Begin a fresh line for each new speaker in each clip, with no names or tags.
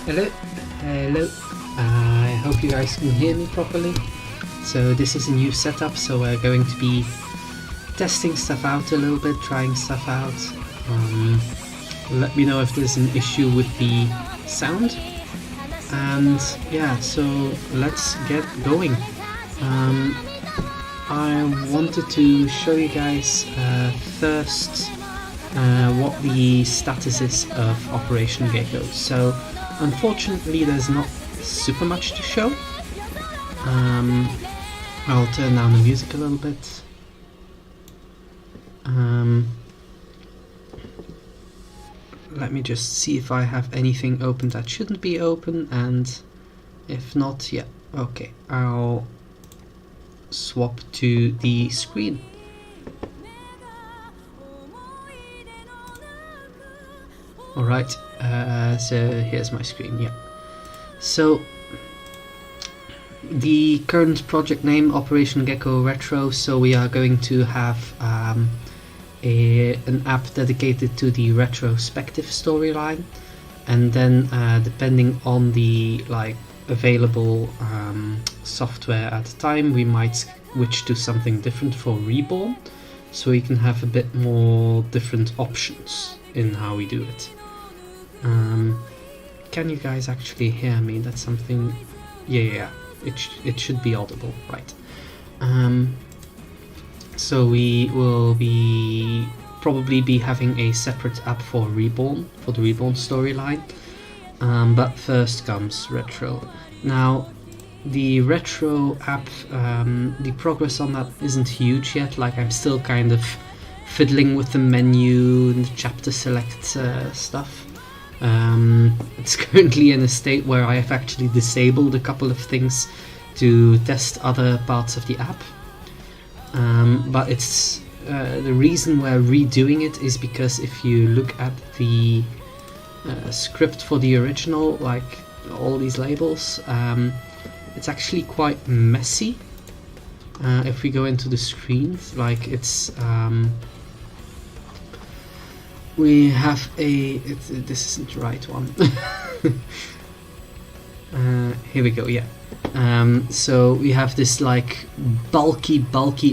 Hello, hello. I hope you guys can hear me properly. So this is a new setup, so we're going to be testing stuff out a little bit, trying stuff out. Let me know if there's an issue with the sound. And yeah, so let's get going. I wanted to show you guys first what the status is of Operation Gekkoue. So unfortunately there's not super much to show. I'll turn down the music a little bit. Let me just see if I have anything open that shouldn't be open, and if not, yeah, okay, I'll swap to the screen. Alright, so here's my screen, yeah. So, the current project name, Operation Gekkoue Retro, so we are going to have an app dedicated to the retrospective storyline, and then depending on the available software at the time, we might switch to something different for Reborn, so we can have a bit more different options in how we do it. Can you guys actually hear me? That's something. Yeah, it should be audible, right? So we will probably be having a separate app for Reborn, for the Reborn storyline. But first comes Retro. Now, the Retro app, the progress on that isn't huge yet. I'm still kind of fiddling with the menu and the chapter select stuff. It's currently in a state where I have actually disabled a couple of things to test other parts of the app. But it's the reason we're redoing it is because if you look at the script for the original, all these labels, it's actually quite messy. If we go into the screens, it's we have this isn't the right one. Here we go, yeah. So we have this like bulky,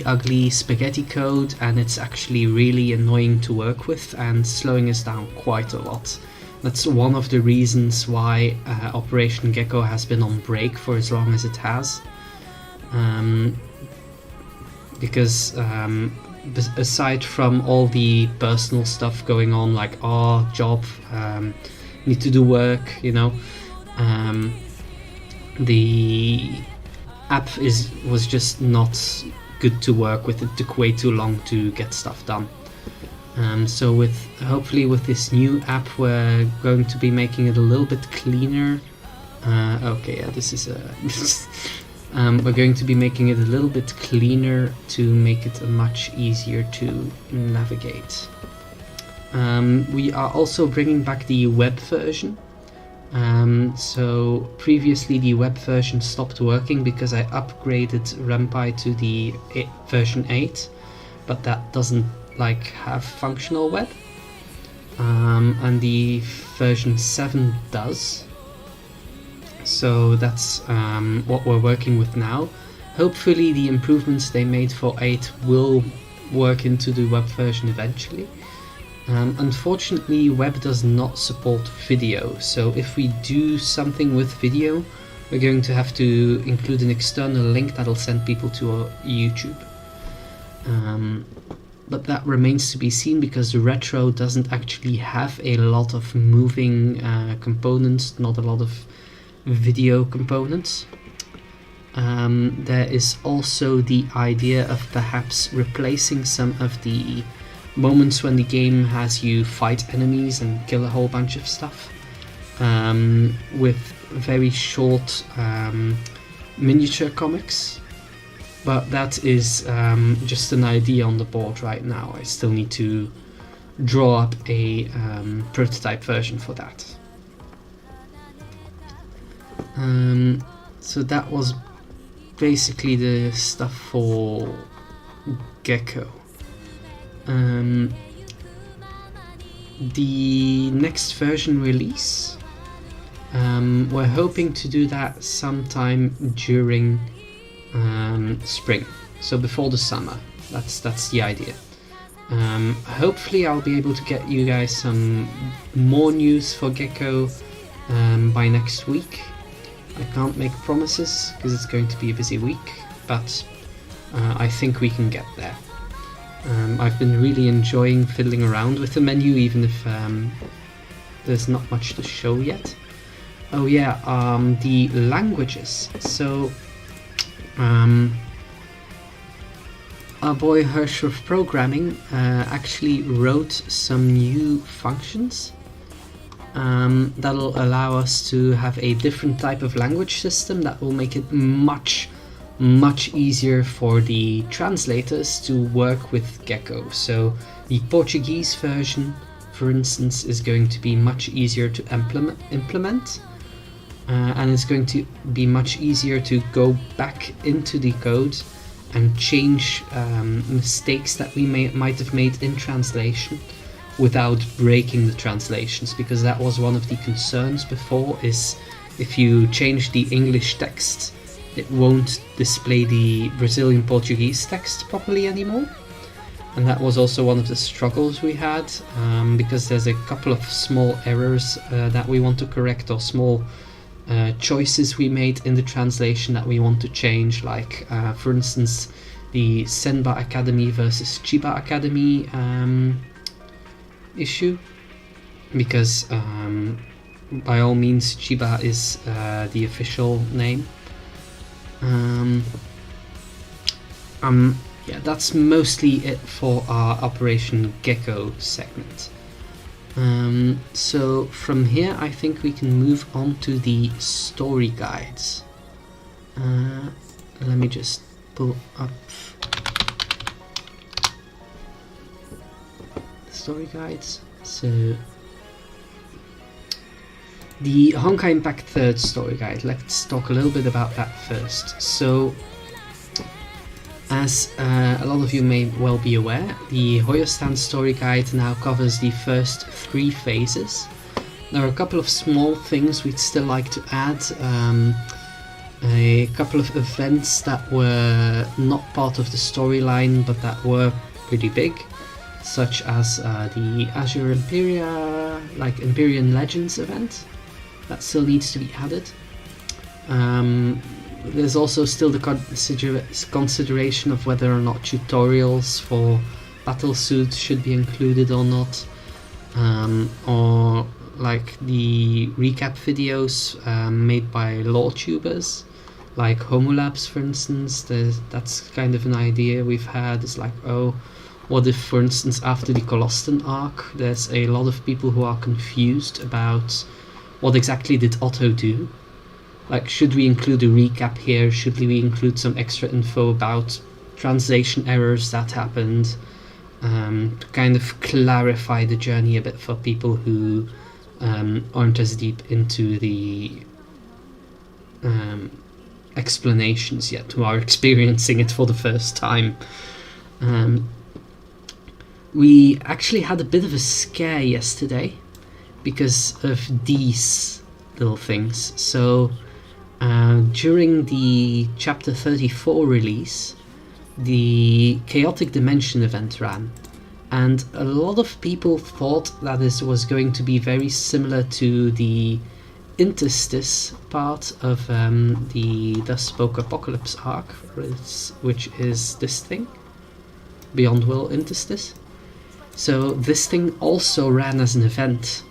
ugly spaghetti code, and it's actually really annoying to work with and slowing us down quite a lot. That's one of the reasons why Operation Gekkoue has been on break for as long as it has. Because aside from all the personal stuff going on, like job, need to do work, you know, the app was just not good to work with. It took way too long to get stuff done. So hopefully with this new app, we're going to be making it a little bit cleaner. Okay, yeah, this is we're going to be making it a little bit cleaner to make it much easier to navigate. We are also bringing back the web version. So previously the web version stopped working because I upgraded Ren'Py to the version 8, but that doesn't like have functional web, and the version 7 does. So that's what we're working with now. Hopefully the improvements they made for 8 will work into the web version eventually. Unfortunately, web does not support video, so if we do something with video, we're going to have to include an external link that'll send people to our YouTube. But that remains to be seen because the Retro doesn't actually have a lot of moving components, not a lot of video components. There is also the idea of perhaps replacing some of the moments when the game has you fight enemies and kill a whole bunch of stuff with very short miniature comics, but that is just an idea on the board right now. I still need to draw up a prototype version for that. So that was basically the stuff for Gekkoue. The next version release, we're hoping to do that sometime during spring, so before the summer. That's the idea. Hopefully I'll be able to get you guys some more news for Gekkoue by next week. I can't make promises because it's going to be a busy week, but I think we can get there. I've been really enjoying fiddling around with the menu, even if there's not much to show yet. Oh yeah, the languages. So our boy Hirsch of Programming actually wrote some new functions that'll allow us to have a different type of language system that will make it much easier for the translators to work with Gekkoue. So the Portuguese version, for instance, is going to be much easier to implement, and it's going to be much easier to go back into the code and change mistakes that we might have made in translation without breaking the translations, because that was one of the concerns before, is if you change the English text, it won't display the Brazilian Portuguese text properly anymore. And that was also one of the struggles we had, because there's a couple of small errors that we want to correct, or small choices we made in the translation that we want to change, like for instance the Senba Academy versus Chiba Academy issue, because by all means Chiba is the official name. Yeah, that's mostly it for our Operation Gekkoue segment. So from here I think we can move on to the story guides. Let me just pull up the story guides. So the Honkai Impact 3rd story guide, let's talk a little bit about that first. So as a lot of you may well be aware, the HoYoStans story guide now covers the first 3 phases, There are a couple of small things we'd still like to add. A couple of events that were not part of the storyline but that were pretty big, such as the Azure Imperia, like Empyrean Legends event, that still needs to be added. There's also still the consideration of whether or not tutorials for battlesuits should be included or not, or like the recap videos made by lore tubers, like Homolabs for instance. That's kind of an idea we've had. It's like, oh, what if for instance after the Colostan arc there's a lot of people who are confused about what exactly did Otto do? Like, should we include a recap here? Should we include some extra info about translation errors that happened, to kind of clarify the journey a bit for people who aren't as deep into the explanations yet, who are experiencing it for the first time. We actually had a bit of a scare yesterday because of these little things. So during the chapter 34 release, the Chaotic Dimension event ran, and a lot of people thought that this was going to be very similar to the interstice part of the Thus Spoke Apocalypse arc, which is this thing, Beyond Will Interstice. So this thing also ran as an event,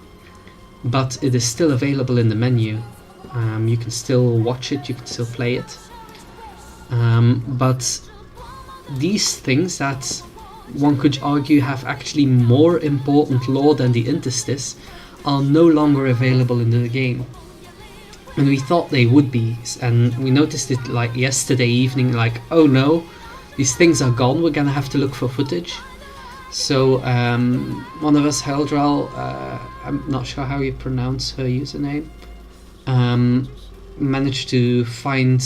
but it is still available in the menu. You can still watch it, you can still play it. But these things that one could argue have actually more important lore than the interstice are no longer available in the game. And we thought they would be, and we noticed it like yesterday evening, like, oh no, these things are gone, we're gonna have to look for footage. So one of us, Heldral, I'm not sure how you pronounce her username, managed to find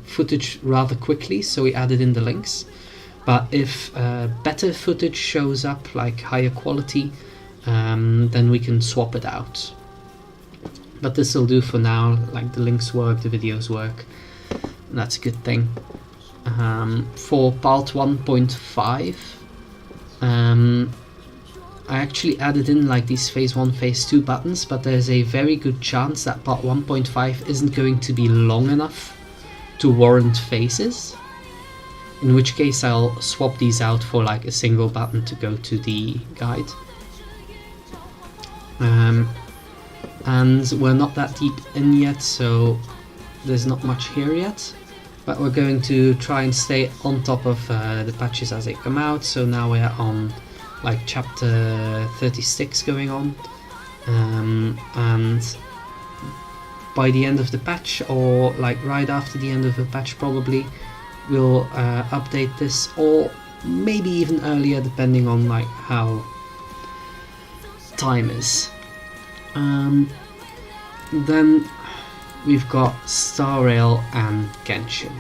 footage rather quickly, so we added in the links. But if better footage shows up, like higher quality, then we can swap it out. But this will do for now. Like, the links work, the videos work, and that's a good thing. For part 1.5, I actually added in like these phase 1, phase 2 buttons, but there's a very good chance that part 1.5 isn't going to be long enough to warrant phases, in which case I'll swap these out for like a single button to go to the guide. And we're not that deep in yet, so there's not much here yet, but we're going to try and stay on top of the patches as they come out. So now we're on like chapter 36 going on, and by the end of the patch, or like right after the end of the patch probably, we'll update this, or maybe even earlier depending on like how time is. Then we've got Star Rail and Genshin.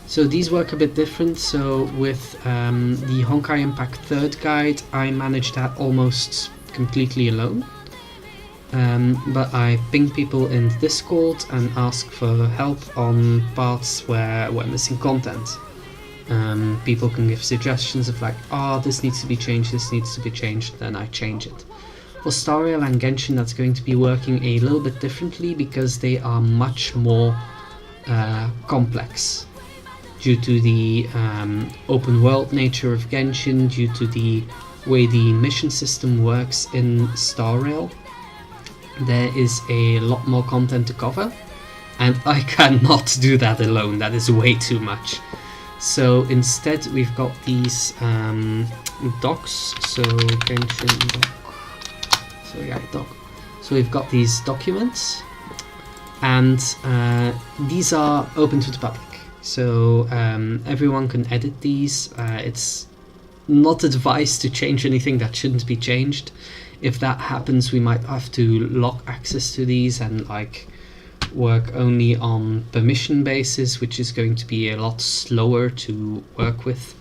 So these work a bit different. So with the Honkai Impact 3rd guide, I managed that almost completely alone. But I ping people in Discord and ask for help on parts where we're missing content. People can give suggestions of like, oh, this needs to be changed, this needs to be changed, then I change it. For Star Rail and Genshin, that's going to be working a little bit differently because they are much more complex, due to the open world nature of Genshin, due to the way the mission system works in Star Rail. There is a lot more content to cover, and I cannot do that alone. That is way too much. So instead we've got these docs. So Genshin doc. So yeah, doc. So we've got these documents, and these are open to the public. So everyone can edit these. It's not advised to change anything that shouldn't be changed. If that happens, we might have to lock access to these and like work only on permission basis, which is going to be a lot slower to work with.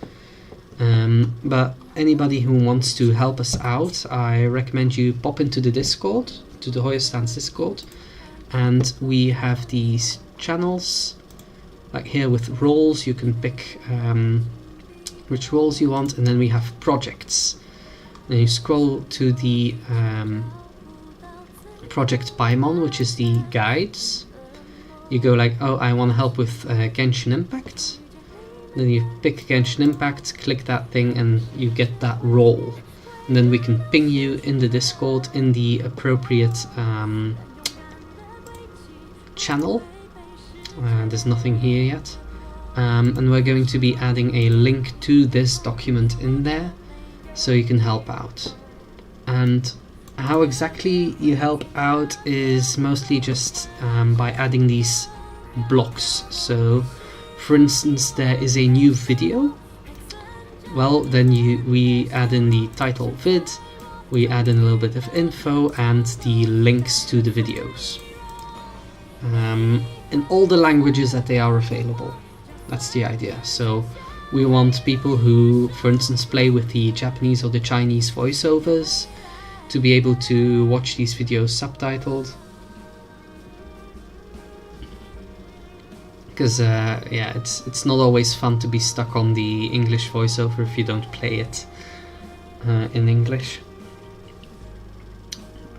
But anybody who wants to help us out, I recommend you pop into the Discord, to the HoYoStans Discord, and we have these channels, like here with roles. You can pick which roles you want, and then we have projects. Then you scroll to the project Paimon, which is the guides. You go like, oh, I want to help with Genshin Impact. Then you pick Genshin Impact, click that thing, and you get that role. And then we can ping you in the Discord in the appropriate channel. There's nothing here yet. And we're going to be adding a link to this document in there, so you can help out. And how exactly you help out is mostly just by adding these blocks. So for instance, there is a new video. Well, then we add in the title vid, we add in a little bit of info and the links to the videos in all the languages that they are available. That's the idea. So we want people who, for instance, play with the Japanese or the Chinese voiceovers to be able to watch these videos subtitled. Because yeah, it's not always fun to be stuck on the English voiceover if you don't play it in English.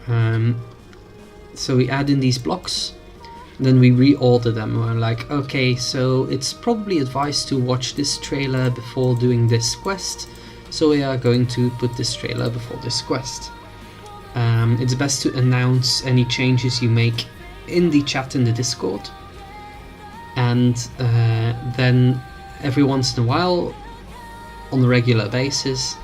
So we add in these blocks, then we reorder them. We're like, okay, so it's probably advised to watch this trailer before doing this quest, so we are going to put this trailer before this quest. It's best to announce any changes you make in the chat in the Discord. And then every once in a while, on a regular basis,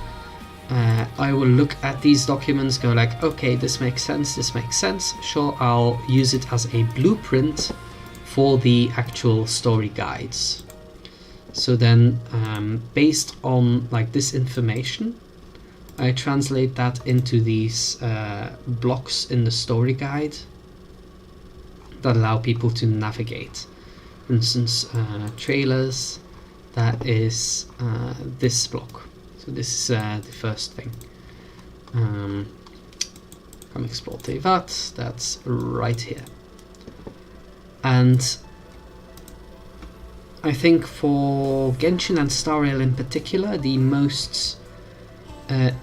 I will look at these documents, go like, okay, this makes sense, sure, I'll use it as a blueprint for the actual story guides. So then, based on like this information, I translate that into these blocks in the story guide that allow people to navigate. For instance, trailers, that is this block. So this is the first thing. Come explore Tevat, that's right here. And I think for Genshin and Star Rail in particular, the most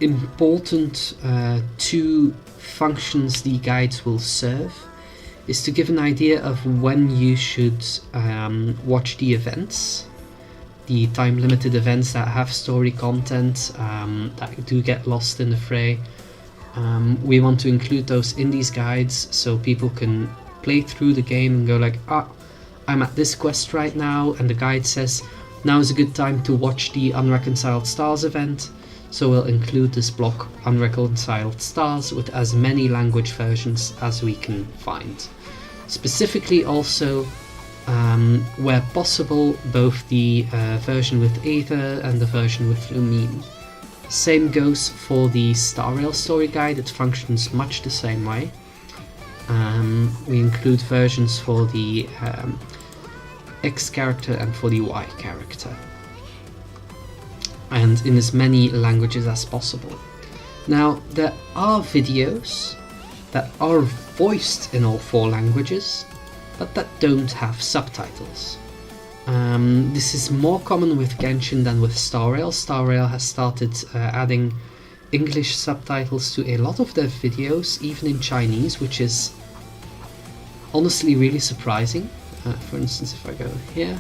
important two functions the guides will serve is to give an idea of when you should watch the events, the time-limited events that have story content that do get lost in the fray. We want to include those in these guides so people can play through the game and go like, ah, I'm at this quest right now, and the guide says now is a good time to watch the Unreconciled Stars event, so we'll include this block Unreconciled Stars with as many language versions as we can find. Specifically also, where possible, both the version with Aether and the version with Lumine. Same goes for the Star Rail story guide, it functions much the same way. We include versions for the X character and for the Y character, and in as many languages as possible. Now, there are videos that are voiced in all 4 languages, but that don't have subtitles. This is more common with Genshin than with Star Rail. Star Rail has started adding English subtitles to a lot of their videos, even in Chinese, which is honestly really surprising. For instance, if I go here,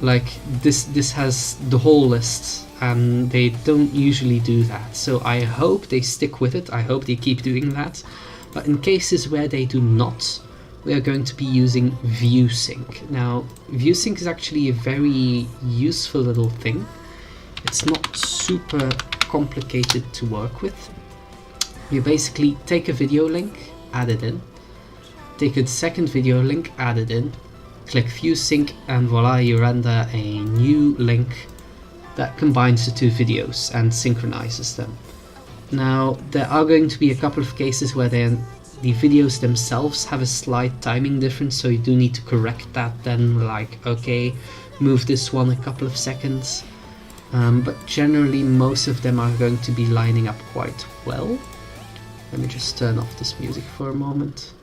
like this has the whole list, and they don't usually do that. So I hope they stick with it, I hope they keep doing that. But in cases where they do not, we are going to be using ViewSync. Now, ViewSync is actually a very useful little thing. It's not super complicated to work with. You basically take a video link, add it in, take a second video link, add it in, click ViewSync, and voila, you render a new link that combines the 2 videos and synchronizes them. Now, there are going to be a couple of cases where they're the videos themselves have a slight timing difference, so you do need to correct that then, like, okay, move this one a couple of seconds. But generally most of them are going to be lining up quite well. Let me just turn off this music for a moment.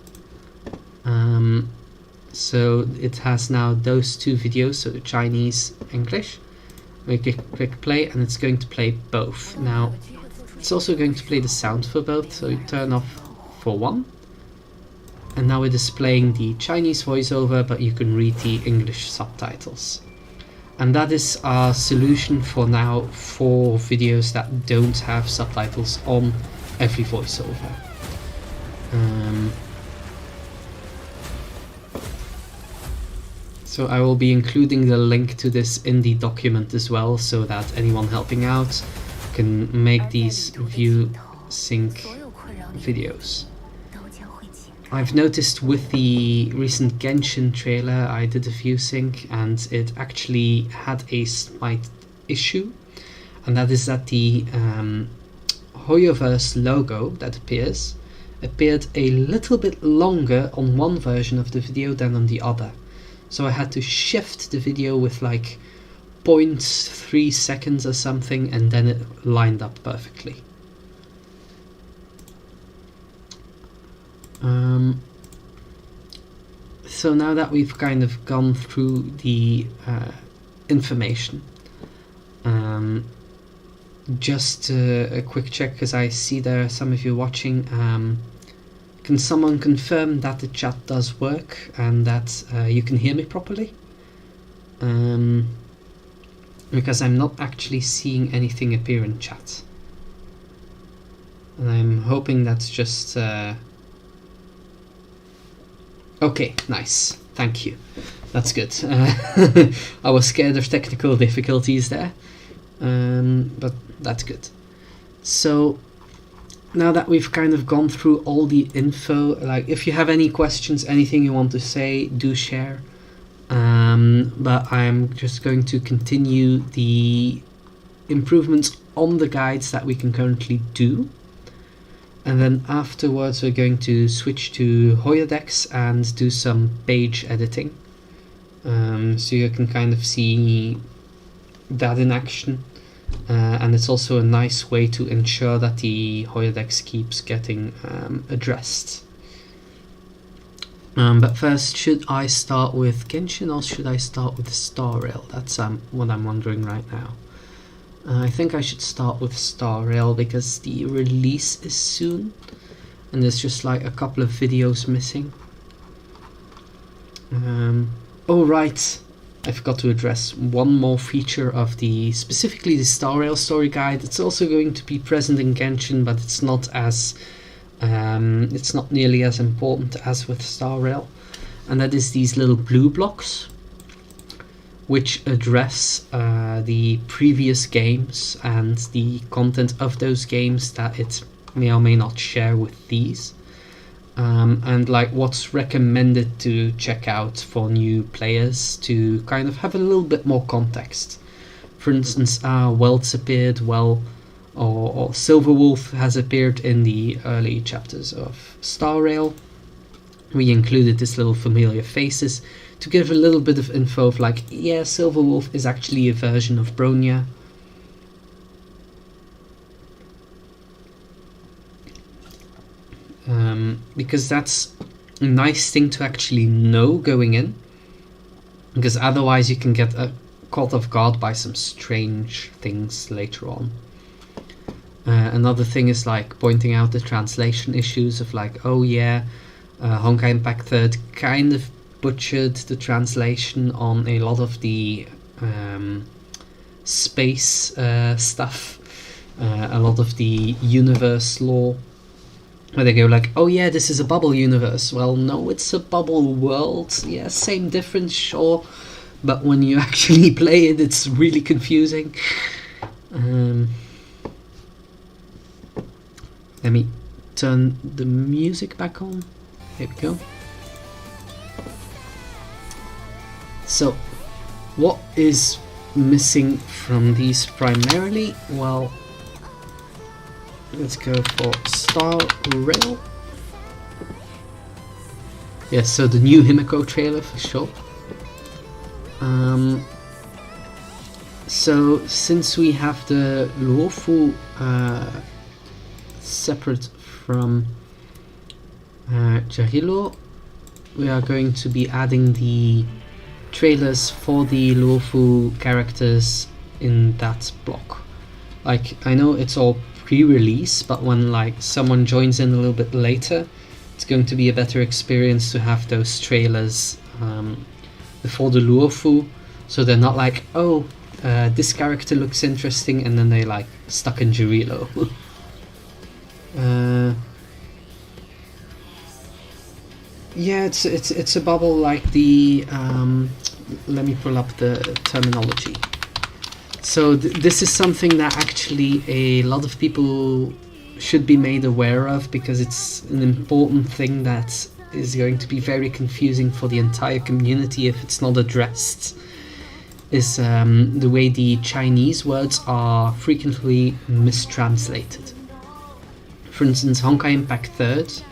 So it has now those two videos, so Chinese, English. Make a quick play and it's going to play both. Now it's also going to play the sound for both, so you turn off for one. And now it is playing the Chinese voiceover, but you can read the English subtitles. And that is our solution for now for videos that don't have subtitles on every voiceover. So I will be including the link to this in the document as well, so that anyone helping out can make these view sync videos. I've noticed with the recent Genshin trailer I did a view sync and it actually had a slight issue, and that is that the Hoyoverse logo that appeared a little bit longer on one version of the video than on the other. So I had to shift the video with like 0.3 seconds or something, and then it lined up perfectly. So now that we've kind of gone through the information, just a quick check, because I see there are some of you watching. Can someone confirm that the chat does work and that you can hear me properly? Because I'm not actually seeing anything appear in chat. And I'm hoping that's just... Okay, nice. Thank you. That's good. I was scared of technical difficulties there. But that's good. So... now that we've kind of gone through all the info, like if you have any questions, anything you want to say, do share. But I'm just going to continue the improvements on the guides that we can currently do. And then afterwards we're going to switch to Hoyodex and do some page editing. So you can kind of see that in action. And it's also a nice way to ensure that the Hoyodex keeps getting addressed. But first, should I start with Genshin or should I start with Star Rail? That's what I'm wondering right now. I think I should start with Star Rail because the release is soon and there's just like a couple of videos missing. Oh right, I forgot to address one more feature of specifically the Star Rail story guide. It's also going to be present in Genshin, but it's not nearly as important as with Star Rail. And that is these little blue blocks, which address the previous games and the content of those games that it may or may not share with these. And like what's recommended to check out for new players to kind of have a little bit more context. For instance, Welt's appeared, or Silverwolf has appeared in the early chapters of Star Rail. We included this little familiar faces to give a little bit of info of like, yeah, Silverwolf is actually a version of Bronya. Because that's a nice thing to actually know going in, because otherwise you can get caught off guard by some strange things later on. Another thing is like pointing out the translation issues of like, oh yeah, Honkai Impact 3rd kind of butchered the translation on a lot of the space stuff, a lot of the universe lore. Where they go like, oh yeah, this is a bubble universe. Well, no, it's a bubble world. Yeah, same difference, sure. But when you actually play it, it's really confusing. Let me turn the music back on. There we go. So, what is missing from these primarily? Well, let's go for Star Rail. Yes, so the new Himiko trailer for sure. So since we have the Luofu separate from Jarilo, we are going to be adding the trailers for the Luofu characters in that block. Like, I know it's all pre-release, but when like someone joins in a little bit later, it's going to be a better experience to have those trailers before the Luofu, so they're not like, oh, this character looks interesting, and then they like stuck in Jarilo. Yeah, it's a bubble like the let me pull up the terminology. So this is something that actually a lot of people should be made aware of, because it's an important thing that is going to be very confusing for the entire community if it's not addressed, is the way the Chinese words are frequently mistranslated. For instance, Honkai Impact 3rd,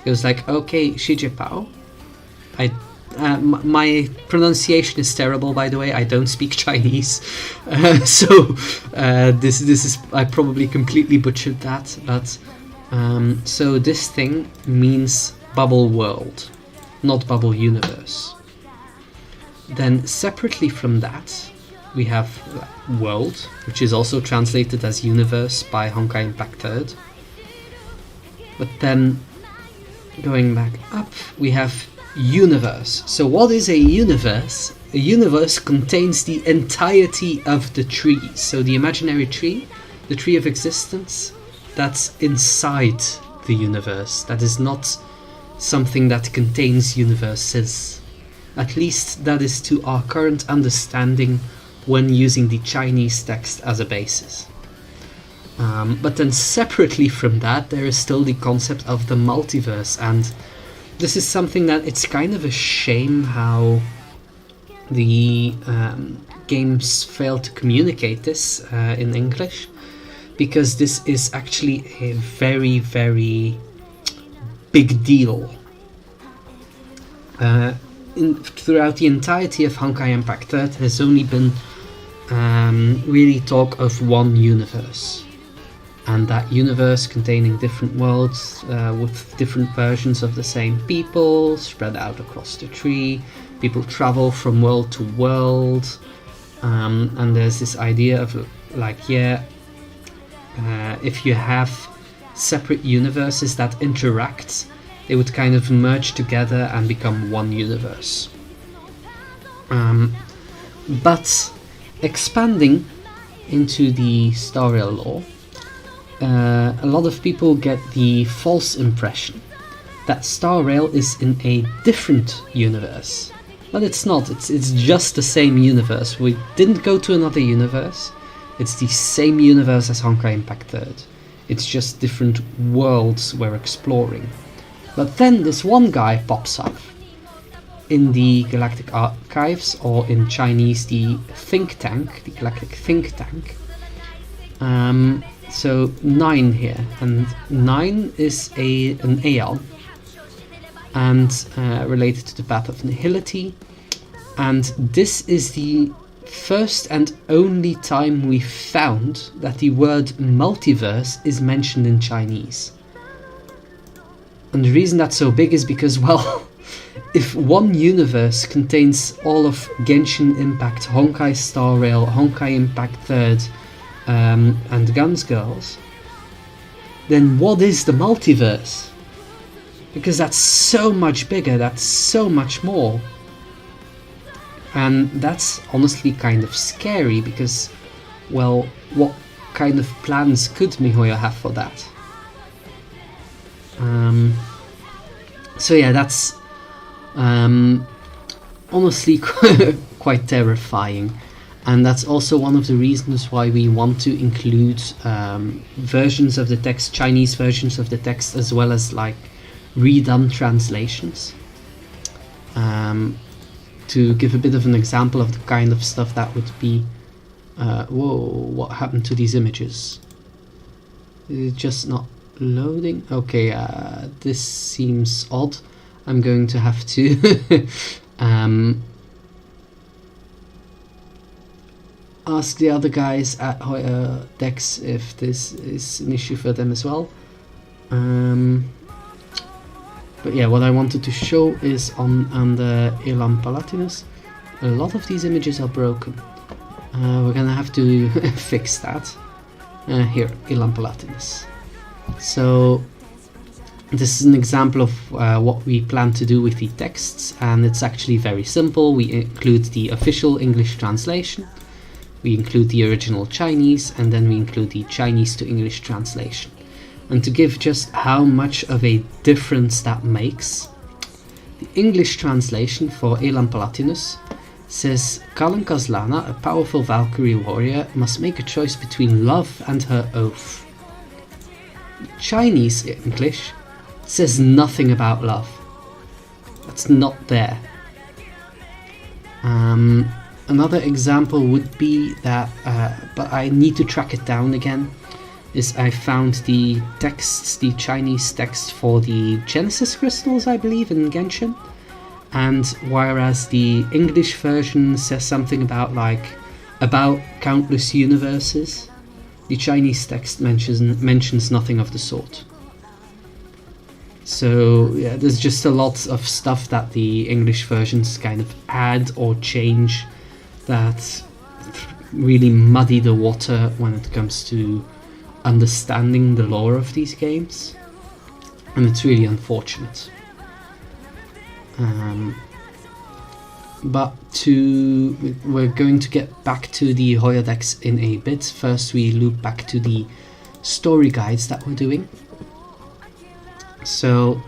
it was like, okay, Shijipao. My pronunciation is terrible, by the way. I don't speak Chinese, so this is, I probably completely butchered that. But so this thing means bubble world, not bubble universe. Then separately from that, we have world, which is also translated as universe by Honkai Impact 3rd. But then going back up, we have universe. So what is a universe? A universe contains the entirety of the tree. So the imaginary tree, the tree of existence, that's inside the universe. That is not something that contains universes. At least that is to our current understanding when using the Chinese text as a basis. But then separately from that, there is still the concept of the multiverse, and this is something that it's kind of a shame how the games fail to communicate this in English, because this is actually a very, very big deal. Throughout the entirety of Honkai Impact 3rd, there's only been really talk of one universe. And that universe containing different worlds with different versions of the same people spread out across the tree. People travel from world to world, and there's this idea of like, if you have separate universes that interact, they would kind of merge together and become one universe. But expanding into the Star Rail lore, a lot of people get the false impression that Star Rail is in a different universe. But it's not, it's just the same universe. We didn't go to another universe. It's the same universe as Honkai Impact 3rd. It's just different worlds we're exploring. But then this one guy pops up in the Galactic Archives, or in Chinese the think tank, the Galactic think tank. So 9 here, and 9 is an Aeon, and related to the Path of Nihility, and this is the first and only time we found that the word multiverse is mentioned in Chinese. And the reason that's so big is because, well, if one universe contains all of Genshin Impact, Honkai Star Rail, Honkai Impact 3rd, and Guns Girls, then what is the multiverse? Because that's so much bigger, that's so much more. And that's honestly kind of scary, because, well, what kind of plans could MiHoYo have for that? So yeah, that's honestly quite terrifying. And that's also one of the reasons why we want to include versions of the text, Chinese versions of the text, as well as like redone translations. To give a bit of an example of the kind of stuff that would be... whoa, what happened to these images? Is it just not loading? Okay, this seems odd. I'm going to have to ask the other guys at Hoyodex if this is an issue for them as well. But yeah, what I wanted to show is on the Elam Palatinus, a lot of these images are broken. We're gonna have to fix that. Here, Elam Palatinus. So this is an example of what we plan to do with the texts, and it's actually very simple. We include the official English translation, we include the original Chinese, and then we include the Chinese to English translation. And to give just how much of a difference that makes, the English translation for Elam Palatinus says Kalan Kazlana, a powerful Valkyrie warrior, must make a choice between love and her oath. Chinese English says nothing about love. That's not there. Another example would be that, but I need to track it down again, is I found the texts, the Chinese text for the Genesis crystals, I believe, in Genshin. And whereas the English version says something about about countless universes, the Chinese text mentions nothing of the sort. So yeah, there's just a lot of stuff that the English versions kind of add or change that really muddy the water when it comes to understanding the lore of these games, and it's really unfortunate. But we're going to get back to the Hoyodex in a bit. First we loop back to the story guides that we're doing. So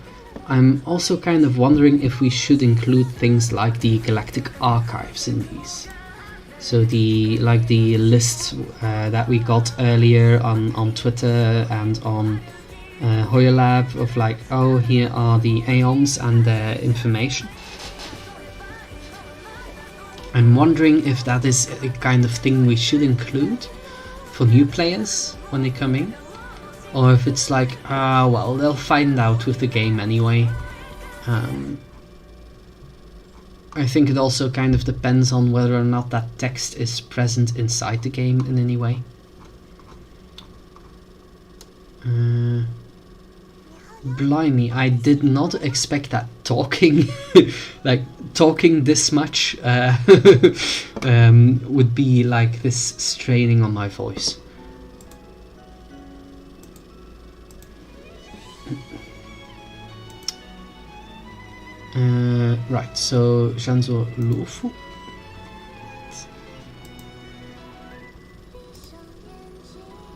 I'm also kind of wondering if we should include things like the Galactic Archives in these. So the lists that we got earlier on Twitter and on HoYoLab of oh, here are the Aeons and their information. I'm wondering if that is a kind of thing we should include for new players when they come in, or if it's well, they'll find out with the game anyway. I think it also kind of depends on whether or not that text is present inside the game in any way. Blimey, I did not expect that talking, talking this much would be like this straining on my voice. Right, so Janzo Lufu.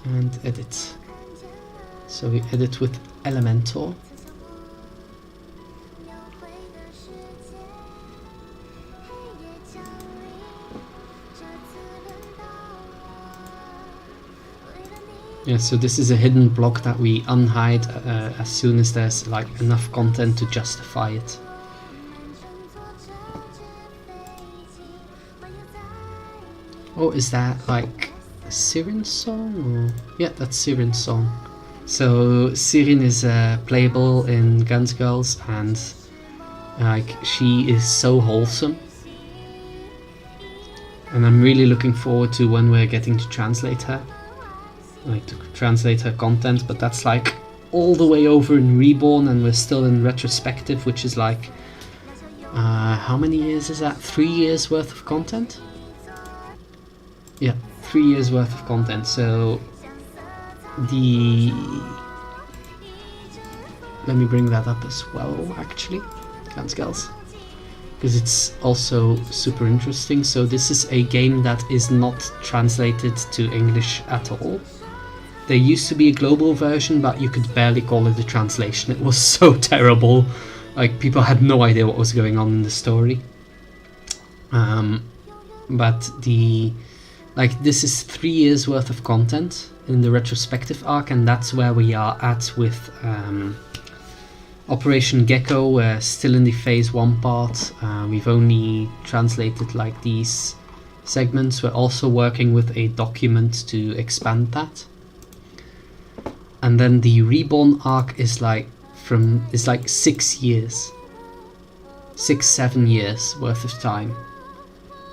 And edit. So we edit with Elementor. Yeah, so this is a hidden block that we unhide as soon as there's enough content to justify it. Oh, is that Sirin's song? Or? Yeah, that's Sirin's song. So Sirin is playable in Guns Girls, and she is so wholesome. And I'm really looking forward to when we're getting to translate her. To translate her content, but that's all the way over in Reborn, and we're still in retrospective, which is how many years is that? 3 years worth of content? Yeah, 3 years worth of content. So let me bring that up as well, actually, Guns Girls, because it's also super interesting. So this is a game that is not translated to English at all. There used to be a global version, but you could barely call it a translation. It was so terrible. People had no idea what was going on in the story. But this is 3 years worth of content in the retrospective arc, and that's where we are at with Operation Gekkoue. We're still in the phase 1 part. We've only translated these segments. We're also working with a document to expand that. And then the Reborn arc is 6 years. 6-7 years worth of time.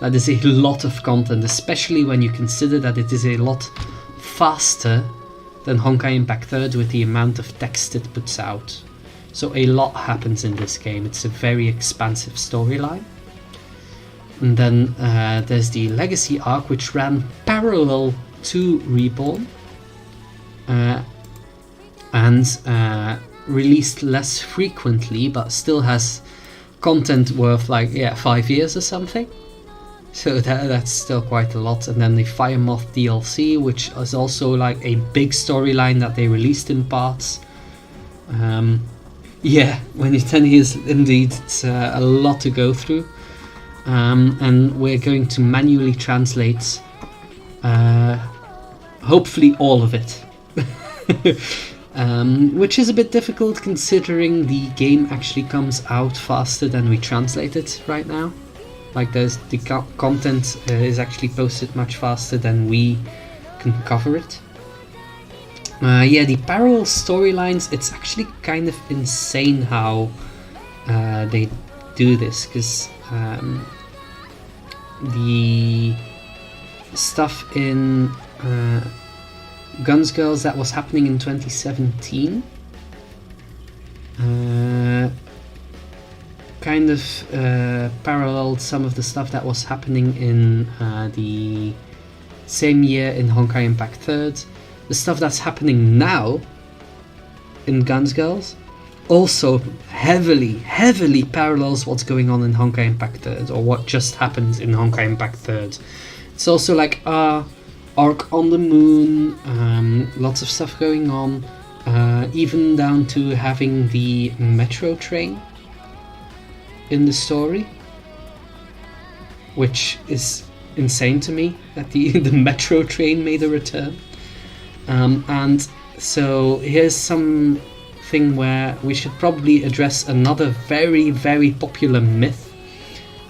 That is a lot of content, especially when you consider that it is a lot faster than Honkai Impact 3rd with the amount of text it puts out. So a lot happens in this game. It's a very expansive storyline. And then there's the Legacy arc, which ran parallel to Reborn and released less frequently, but still has content worth like 5 years or something. So that's still quite a lot. And then the Fire Moth DLC, which is also like a big storyline that they released in parts. Yeah, when you're 10 years, indeed, it's a lot to go through. And we're going to manually translate hopefully all of it. Which is a bit difficult considering the game actually comes out faster than we translate it right now. Like the content is actually posted much faster than we can cover it. Yeah, the parallel storylines, it's actually kind of insane how they do this, because the stuff in Guns Girls that was happening in 2017 kind of paralleled some of the stuff that was happening in the same year in Honkai Impact 3rd. The stuff that's happening now in Guns Girls also heavily parallels what's going on in Honkai Impact 3rd, or what just happened in Honkai Impact 3rd. It's also like arc on the moon, lots of stuff going on, even down to having the metro train in the story, which is insane to me that the metro train made a return. And so here's something where we should probably address another very popular myth,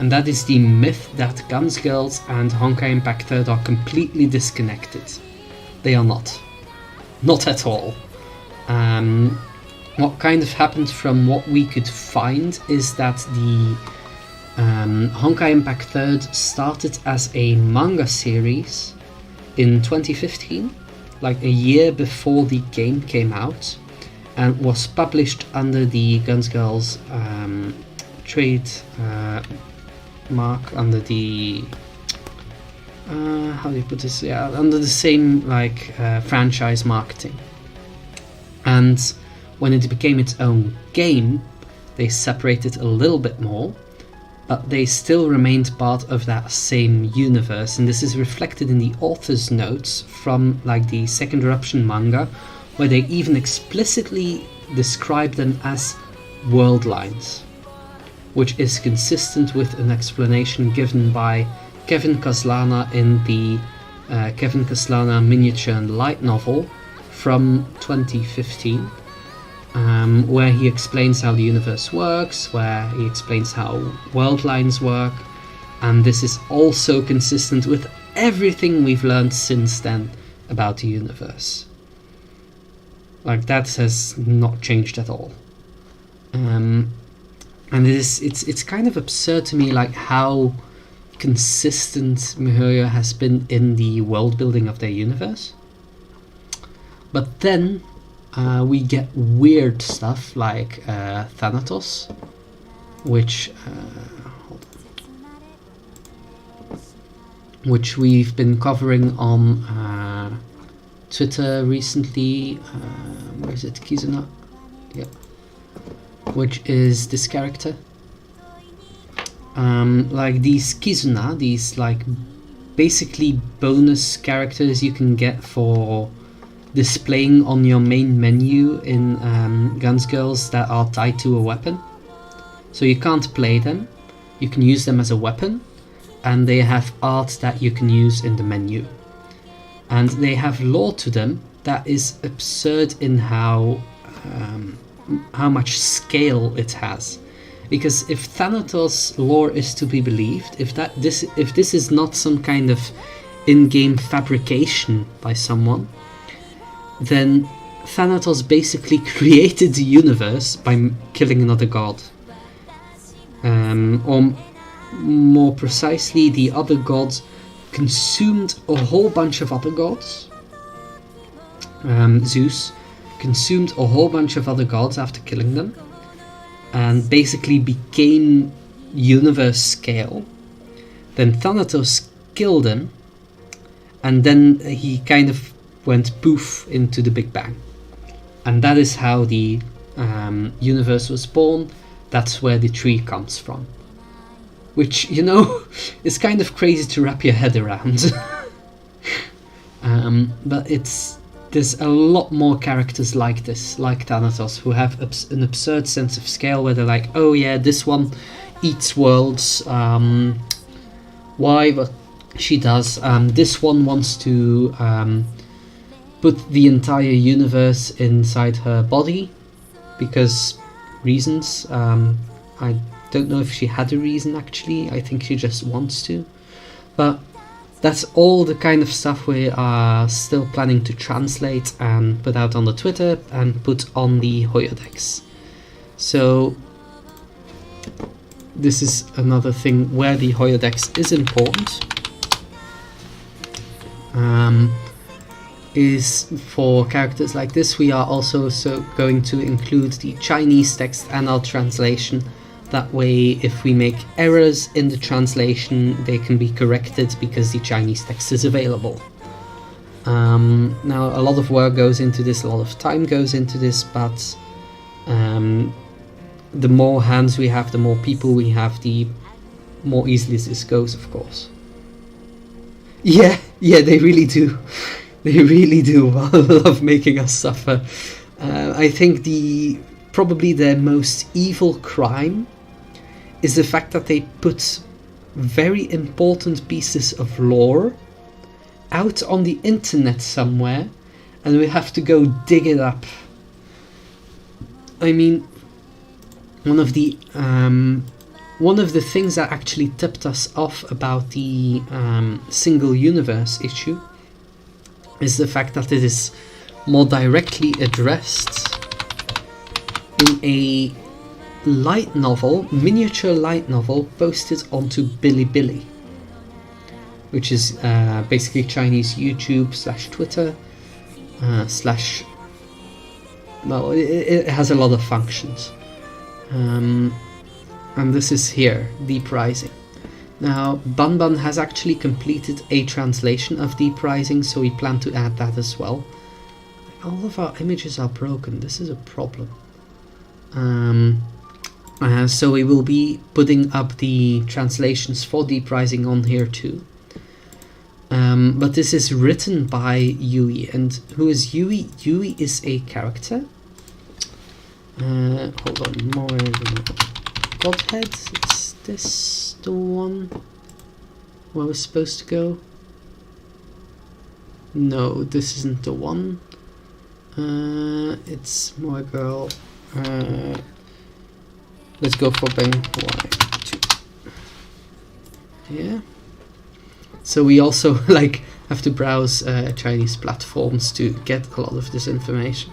and that is the myth that Guns Girls and Honkai Impact 3rd are completely disconnected. They are not at all. What kind of happened from what we could find is that the Honkai Impact 3rd started as a manga series in 2015, like a year before the game came out, and was published under the Guns Girls trade mark, under the how do you put this? Yeah, under the same like franchise marketing. And when it became its own game, they separated a little bit more, but they still remained part of that same universe, and this is reflected in the author's notes from like the Second Eruption manga, where they even explicitly describe them as world lines, which is consistent with an explanation given by Kevin Kaslana in the Kevin Kaslana miniature and light novel from 2015. Where he explains how the universe works, where he explains how world lines work, and this is also consistent with everything we've learned since then about the universe. Like, that has not changed at all. And it's kind of absurd to me, like, how consistent MiHoYo has been in the world building of their universe. But then we get weird stuff like Thanatos, which we've been covering on Twitter recently. Where is it? Kizuna? Yeah. Which is this character. Like these Kizuna, these like basically bonus characters you can get for displaying on your main menu in Guns Girls that are tied to a weapon. So you can't play them, you can use them as a weapon, and they have art that you can use in the menu. And they have lore to them that is absurd in how much scale it has. Because if Thanatos lore is to be believed, if this is not some kind of in-game fabrication by someone, then Thanatos basically created the universe by killing another god. or more precisely, the other gods consumed a whole bunch of other gods. Zeus consumed a whole bunch of other gods after killing them, and basically became universe scale. Then Thanatos killed him, and then he kind of went poof into the Big Bang. And that is how the universe was born. That's where the tree comes from. Which, you know, is kind of crazy to wrap your head around. But there's a lot more characters like this, like Thanatos, who have an absurd sense of scale, where they're like, oh yeah, this one eats worlds. Why? But she does. This one wants to put the entire universe inside her body, because reasons. I don't know if she had a reason actually. I think she just wants to. But that's all the kind of stuff we are still planning to translate and put out on the Twitter and put on the Hoyodex. So this is another thing where the Hoyodex is important. Is for characters like this, we are also going to include the Chinese text and our translation. That way, if we make errors in the translation, they can be corrected because the Chinese text is available. Now, a lot of work goes into this, a lot of time goes into this, but the more hands we have, the more people we have, the more easily this goes, of course. Yeah, they really do. They really do love making us suffer. I think probably their most evil crime is the fact that they put very important pieces of lore out on the internet somewhere, and we have to go dig it up. I mean, one of the things that actually tipped us off about the single universe issue is the fact that it is more directly addressed in a miniature light novel posted onto Bilibili, which is basically Chinese YouTube / Twitter well, it has a lot of functions. And this is here, Deep Rising. Now, Banban has actually completed a translation of Deep Rising, so we plan to add that as well. All of our images are broken, this is a problem. So we will be putting up the translations for Deep Rising on here too. But this is written by Yui, and who is Yui? Yui is a character. Hold on, more Godhead. Is this the one where we're supposed to go? No, this isn't the one. It's more girl. Let's go for Beng Y2. Yeah. So we also have to browse Chinese platforms to get a lot of this information.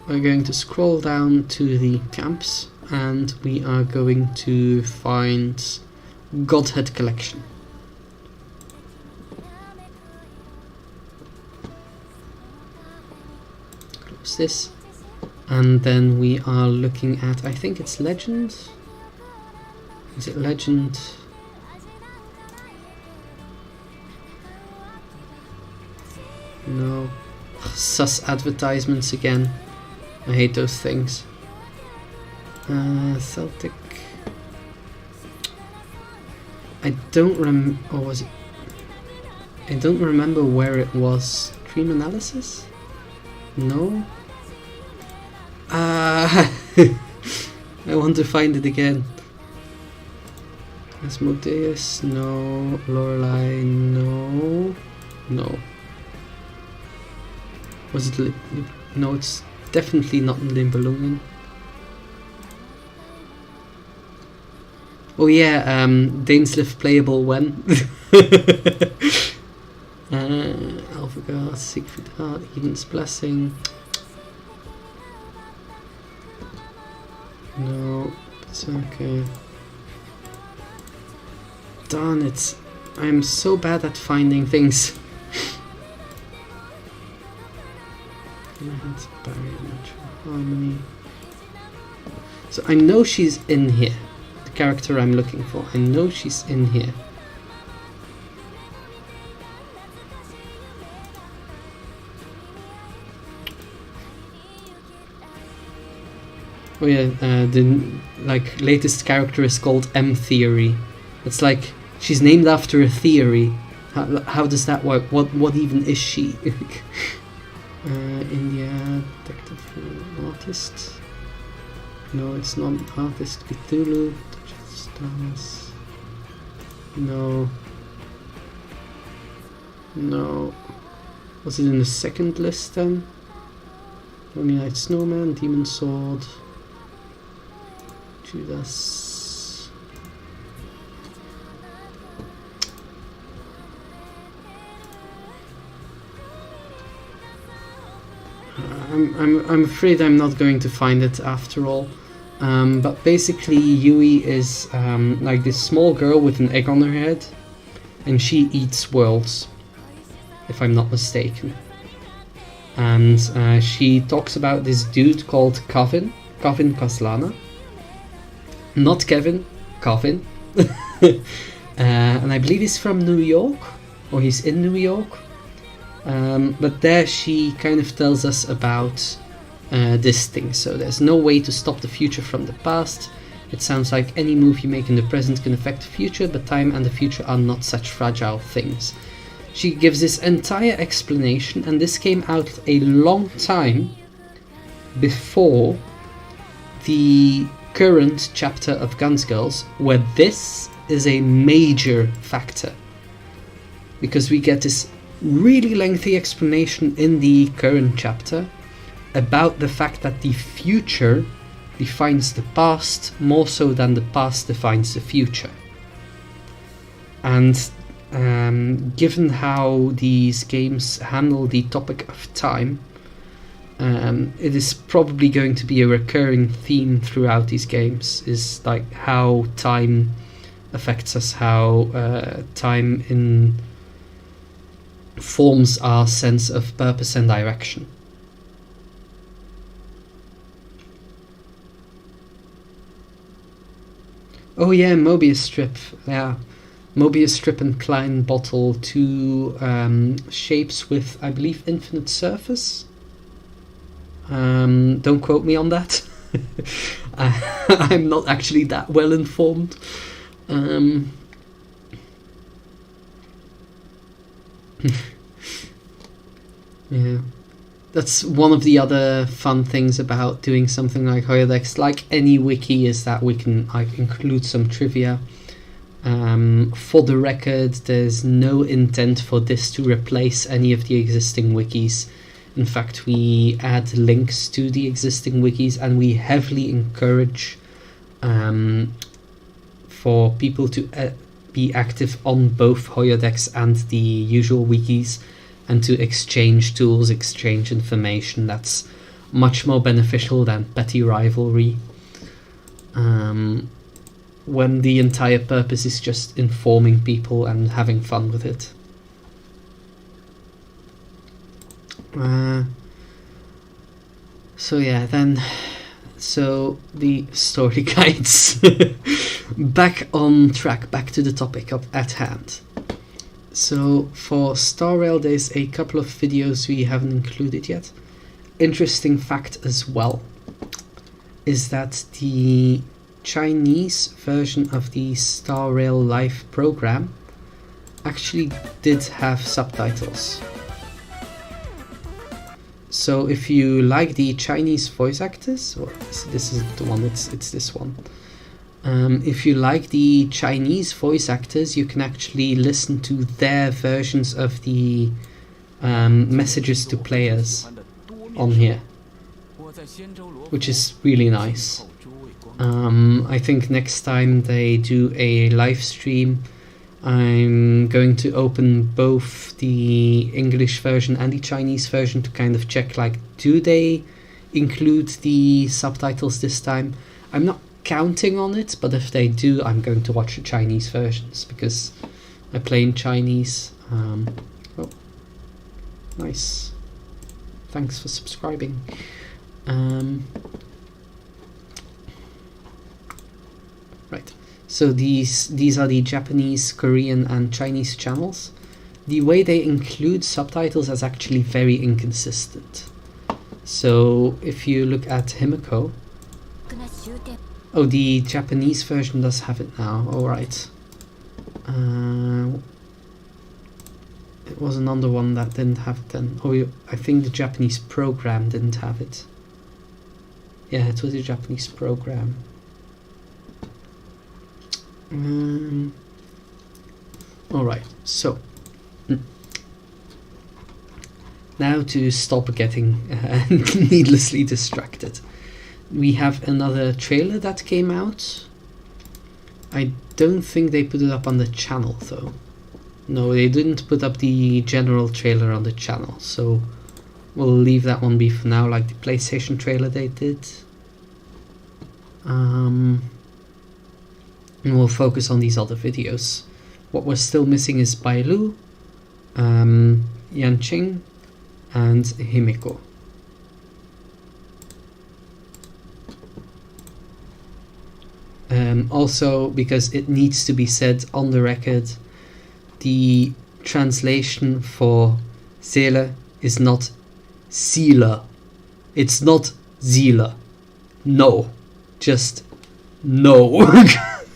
We're going to scroll down to the camps, and we are going to find Godhead Collection. Close this. And then we are looking at, I think it's Legend. Is it Legend? No. Sus advertisements again. I hate those things. Celtic. I don't or was it? I don't remember where it was. Dream Analysis? No. I want to find it again. Asmodeus, no. Lorelei, no. No. Was it no, it's definitely not Nibelungen. Oh yeah, Dainsliff playable when? Alphagard, Siegfried Heart, Eden's Blessing. No, it's okay. Darn it. I'm so bad at finding things. Harmony. So I know she's in here. The character I'm looking for. I know she's in here. Oh yeah, the latest character is called M Theory. It's like she's named after a theory. How does that work? What even is she? India detective artist. No, it's not an artist. Cthulhu. Stars. No. No. Was it in the second list then? Lonely Night Snowman, Demon Sword. Judas. I'm afraid I'm not going to find it after all. But basically Yui is like this small girl with an egg on her head, and she eats worlds, if I'm not mistaken. And she talks about this dude called Kevin Kaslana. Not Kevin, Kevin. And I believe he's from New York, or he's in New York. But there she kind of tells us about this thing. So there's no way to stop the future from the past. It sounds like any move you make in the present can affect the future, but time and the future are not such fragile things. She gives this entire explanation, and this came out a long time before the current chapter of Guns Girls, where this is a major factor. Because we get this really lengthy explanation in the current chapter about the fact that the future defines the past more so than the past defines the future. And given how these games handle the topic of time, it is probably going to be a recurring theme throughout these games, is like how time affects us, how time forms our sense of purpose and direction. Oh yeah, Mobius strip. Yeah, Mobius strip and Klein bottle, two shapes with, I believe, infinite surface. Don't quote me on that. I'm not actually that well informed. Yeah, that's one of the other fun things about doing something like Hoyodex, like any wiki, is that we can include some trivia. For the record, there's no intent for this to replace any of the existing wikis. In fact, we add links to the existing wikis, and we heavily encourage for people to be active on both Hoyodex and the usual wikis, and to exchange tools, exchange information. That's much more beneficial than petty rivalry, when the entire purpose is just informing people and having fun with it. So yeah, then, so the story guides. Back on track, back to the topic at hand. So for Star Rail, there's a couple of videos we haven't included yet. Interesting fact as well is that the Chinese version of the Star Rail Live program actually did have subtitles. So if you like the Chinese voice actors, or this is the one, it's this one. If you like the Chinese voice actors, you can actually listen to their versions of the messages to players on here, which is really nice. I think next time they do a live stream, I'm going to open both the English version and the Chinese version to kind of check, like, do they include the subtitles this time? I'm not counting on it, but if they do, I'm going to watch the Chinese versions because I play in Chinese. Oh, nice. Thanks for subscribing. Right. So these are the Japanese, Korean, and Chinese channels. The way they include subtitles is actually very inconsistent. So if you look at Himiko, oh, the Japanese version does have it now. All right. It was another one that didn't have it then. Oh, I think the Japanese program didn't have it. Yeah, it was the Japanese program. Alright, so now to stop getting needlessly distracted. We have another trailer that came out. I don't think they put it up on the channel though. No, they didn't put up the general trailer on the channel, so we'll leave that one be for now, like the PlayStation trailer they did. And we'll focus on these other videos. What we're still missing is Bailu, Yanqing, and Himiko. Also, because it needs to be said on the record, the translation for Seele is not Seele. It's not Seele. No. Just no.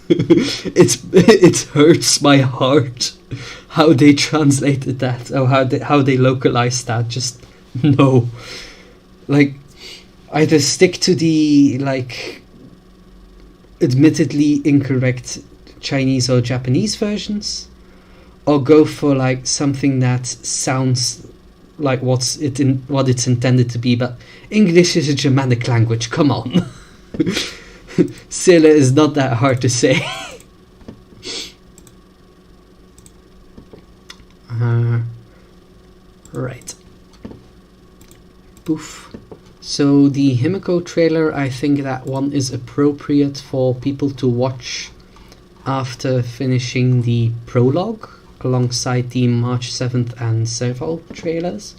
It hurts my heart how they translated that, or how they localized that. Just no. Like, either stick to the admittedly incorrect Chinese or Japanese versions, or go for something that sounds like what it's intended to be. But English is a Germanic language. Come on. Seele is not that hard to say. Right. Poof. So the Himiko trailer, I think that one is appropriate for people to watch after finishing the prologue alongside the March 7th and Serval trailers.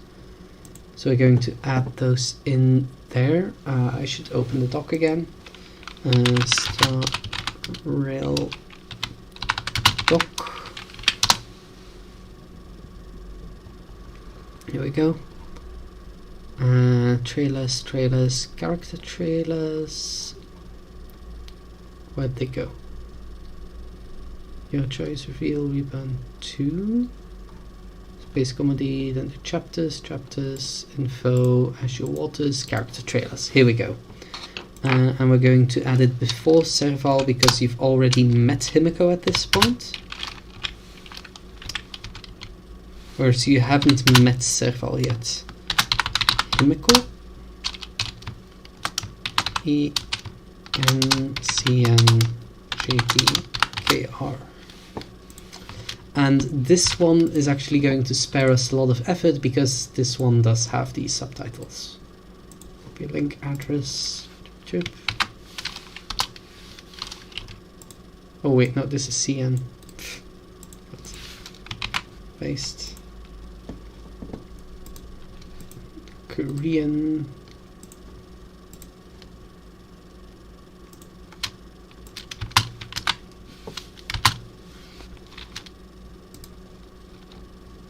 So we're going to add those in there. I should open the doc again. Start rail doc. Here we go. Trailers, character trailers. Where'd they go? Your choice, reveal, rebound 2. Space comedy, then the chapters, info, Azure Waters, character trailers. Here we go. And we're going to add it before Serval because you've already met Himiko at this point. Whereas you haven't met Serval yet. Himiko. ENCNJPKR. And this one is actually going to spare us a lot of effort because this one does have these subtitles. Copy link address. Oh wait, no, this is CN. Paste. Korean.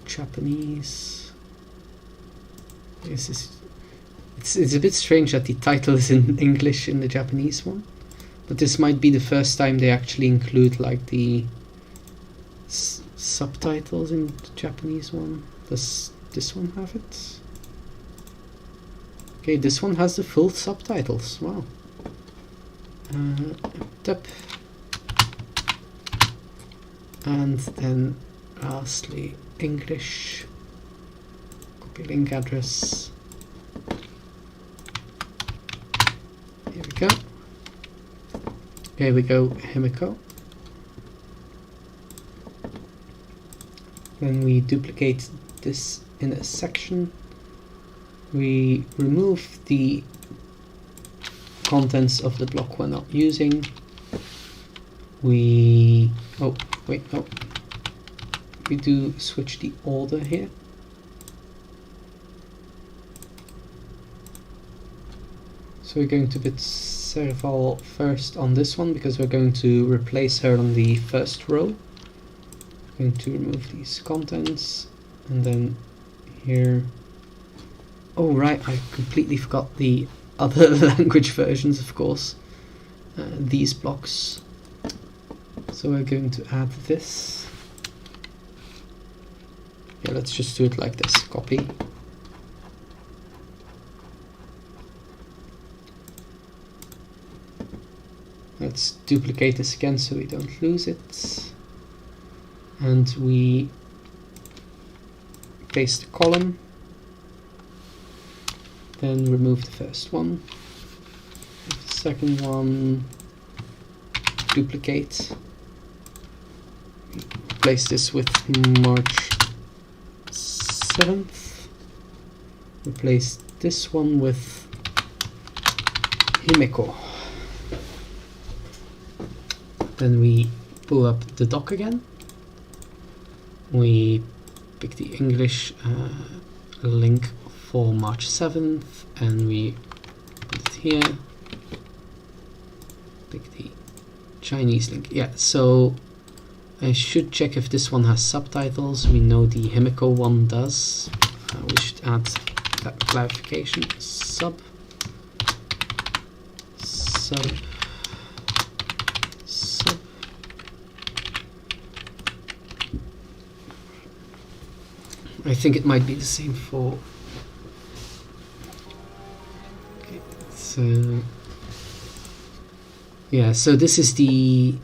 Japanese. It's a bit strange that the title is in English in the Japanese one, but this might be the first time they actually include the subtitles in the Japanese one. Does this one have it? Okay, this one has the full subtitles. Wow. Tap. And then lastly English. Copy link address. Here we go. Here we go, Himiko. Then we duplicate this in a section. We remove the contents of the block we're not using. Oh wait, no. We do switch the order here. So we're going to put Serval first on this one because we're going to replace her on the first row. I'm going to remove these contents, and then here. Oh right, I completely forgot the other language versions, of course. These blocks. So we're going to add this. Yeah, let's just do it like this. Copy. Let's duplicate this again so we don't lose it. And we paste the column. Then remove the first one. The second one, duplicate. Replace this with March 7th. Replace this one with Himeko. Then we pull up the doc again. We pick the English link for March 7th and we put it here. Pick the Chinese link. Yeah, so I should check if this one has subtitles. We know the Himeko one does. We should add that clarification. Sub. I think it might be the same for. Okay, so yeah, so this is the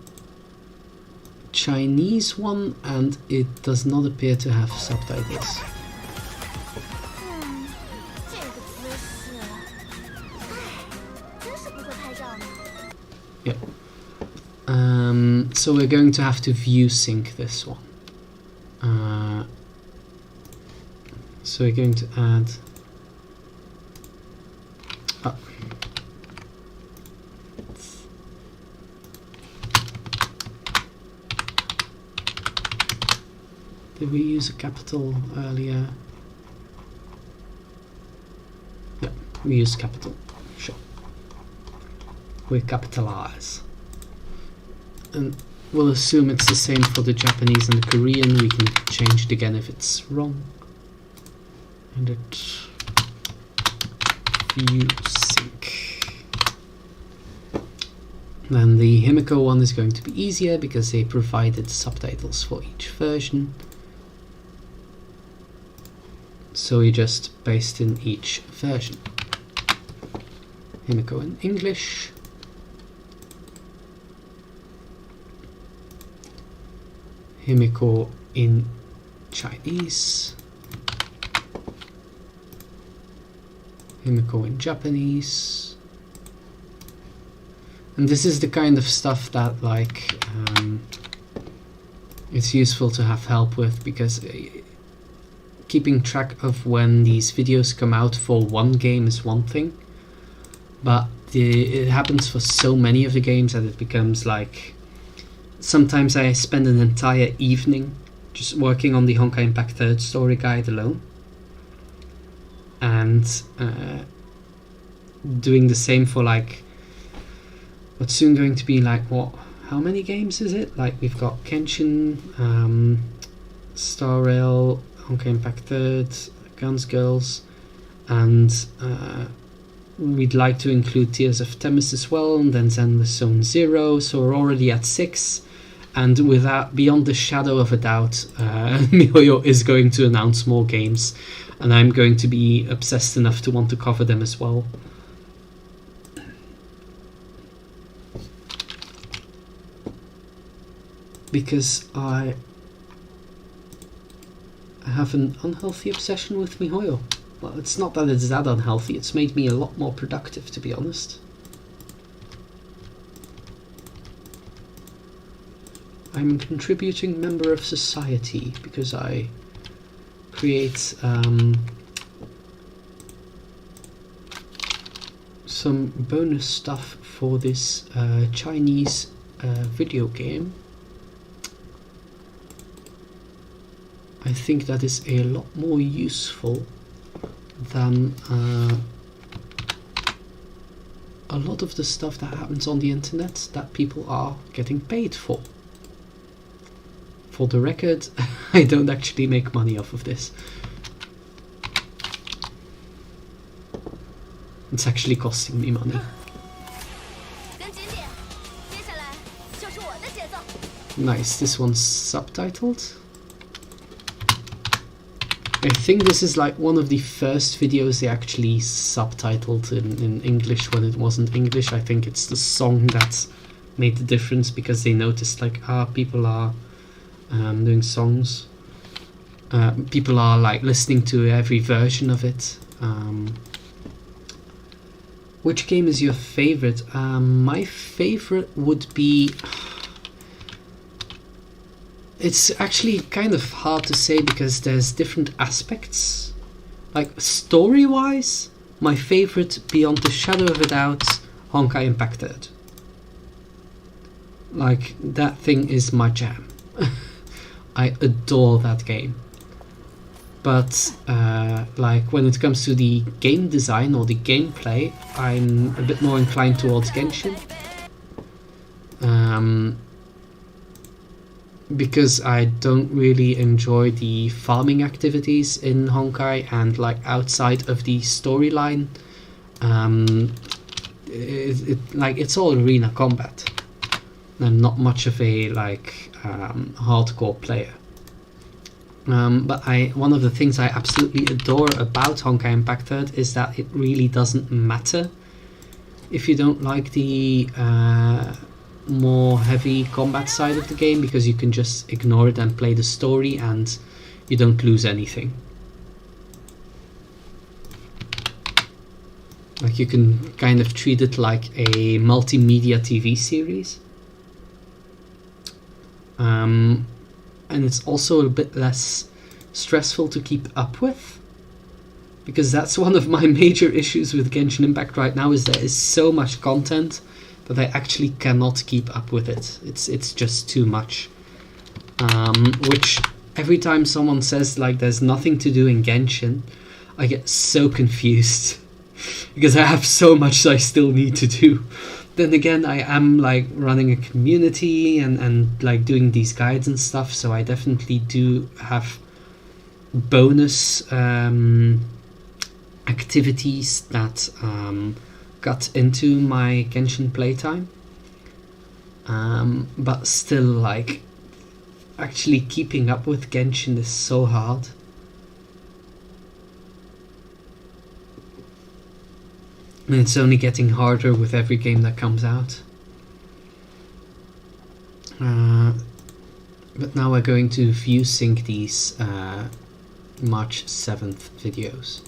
Chinese one, and it does not appear to have subtitles. Yeah. So we're going to have to view sync this one. So we're going to add. Did we use a capital earlier? Yeah, we used capital. Sure. We capitalize. And we'll assume it's the same for the Japanese and the Korean. We can change it again if it's wrong. And it view sync. Then the Himeko one is going to be easier because they provided subtitles for each version. So we just paste in each version. Himeko in English. Himeko in Chinese. Himeko in Japanese. And this is the kind of stuff that it's useful to have help with, because keeping track of when these videos come out for one game is one thing, but it happens for so many of the games that it becomes like, sometimes I spend an entire evening just working on the Honkai Impact 3rd story guide alone, and doing the same for like what's soon going to be like, what, how many games is it? Like we've got Genshin, Star Rail, Honkai Impact 3rd, Guns Girls, and we'd like to include Tears of Themis as well, and then Zenless Zone 0, so we're already at 6, and without, beyond the shadow of a doubt, MiHoYo is going to announce more games, and I'm going to be obsessed enough to want to cover them as well. Because I have an unhealthy obsession with MiHoYo. Well, it's not that it's that unhealthy, it's made me a lot more productive, to be honest. I'm a contributing member of society because I create some bonus stuff for this Chinese video game. I think that is a lot more useful than a lot of the stuff that happens on the internet that people are getting paid for. For the record, I don't actually make money off of this. It's actually costing me money. Nice, this one's subtitled. I think this is like one of the first videos they actually subtitled in English when it wasn't English. I think it's the song that made the difference, because they noticed like, people are doing songs. People are like listening to every version of it. Which game is your favorite? My favorite would be... It's actually kind of hard to say because there's different aspects. Like story-wise, my favorite, beyond the shadow of a doubt, Honkai Impact 3rd. Like, that thing is my jam. I adore that game. But like when it comes to the game design or the gameplay, I'm a bit more inclined towards Genshin. Because I don't really enjoy the farming activities in Honkai, and like outside of the storyline, it's all arena combat. I'm not much of a hardcore player. But one of the things I absolutely adore about Honkai Impact 3rd is that it really doesn't matter if you don't like the more heavy combat side of the game, because you can just ignore it and play the story and you don't lose anything. Like, you can kind of treat it like a multimedia TV series. And it's also a bit less stressful to keep up with, because that's one of my major issues with Genshin Impact right now, is there is so much content that I actually cannot keep up with it. It's just too much. Which every time someone says like there's nothing to do in Genshin, I get so confused because I have so much I still need to do. Then again, I am like running a community and like doing these guides and stuff, so I definitely do have bonus activities that got into my Genshin playtime, but still, like, actually keeping up with Genshin is so hard. And it's only getting harder with every game that comes out. But now we're going to view sync these March 7th videos.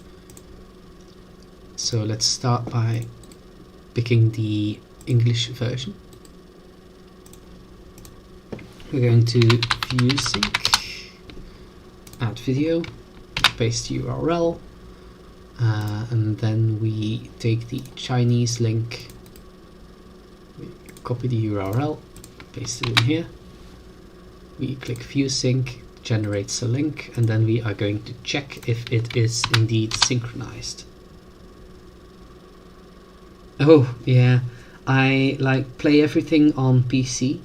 So let's start by picking the English version. We're going to view sync, add video, paste URL, and then we take the Chinese link, we copy the URL, paste it in here, we click view sync, generates a link, and then we are going to check if it is indeed synchronized. Oh yeah, I like play everything on PC,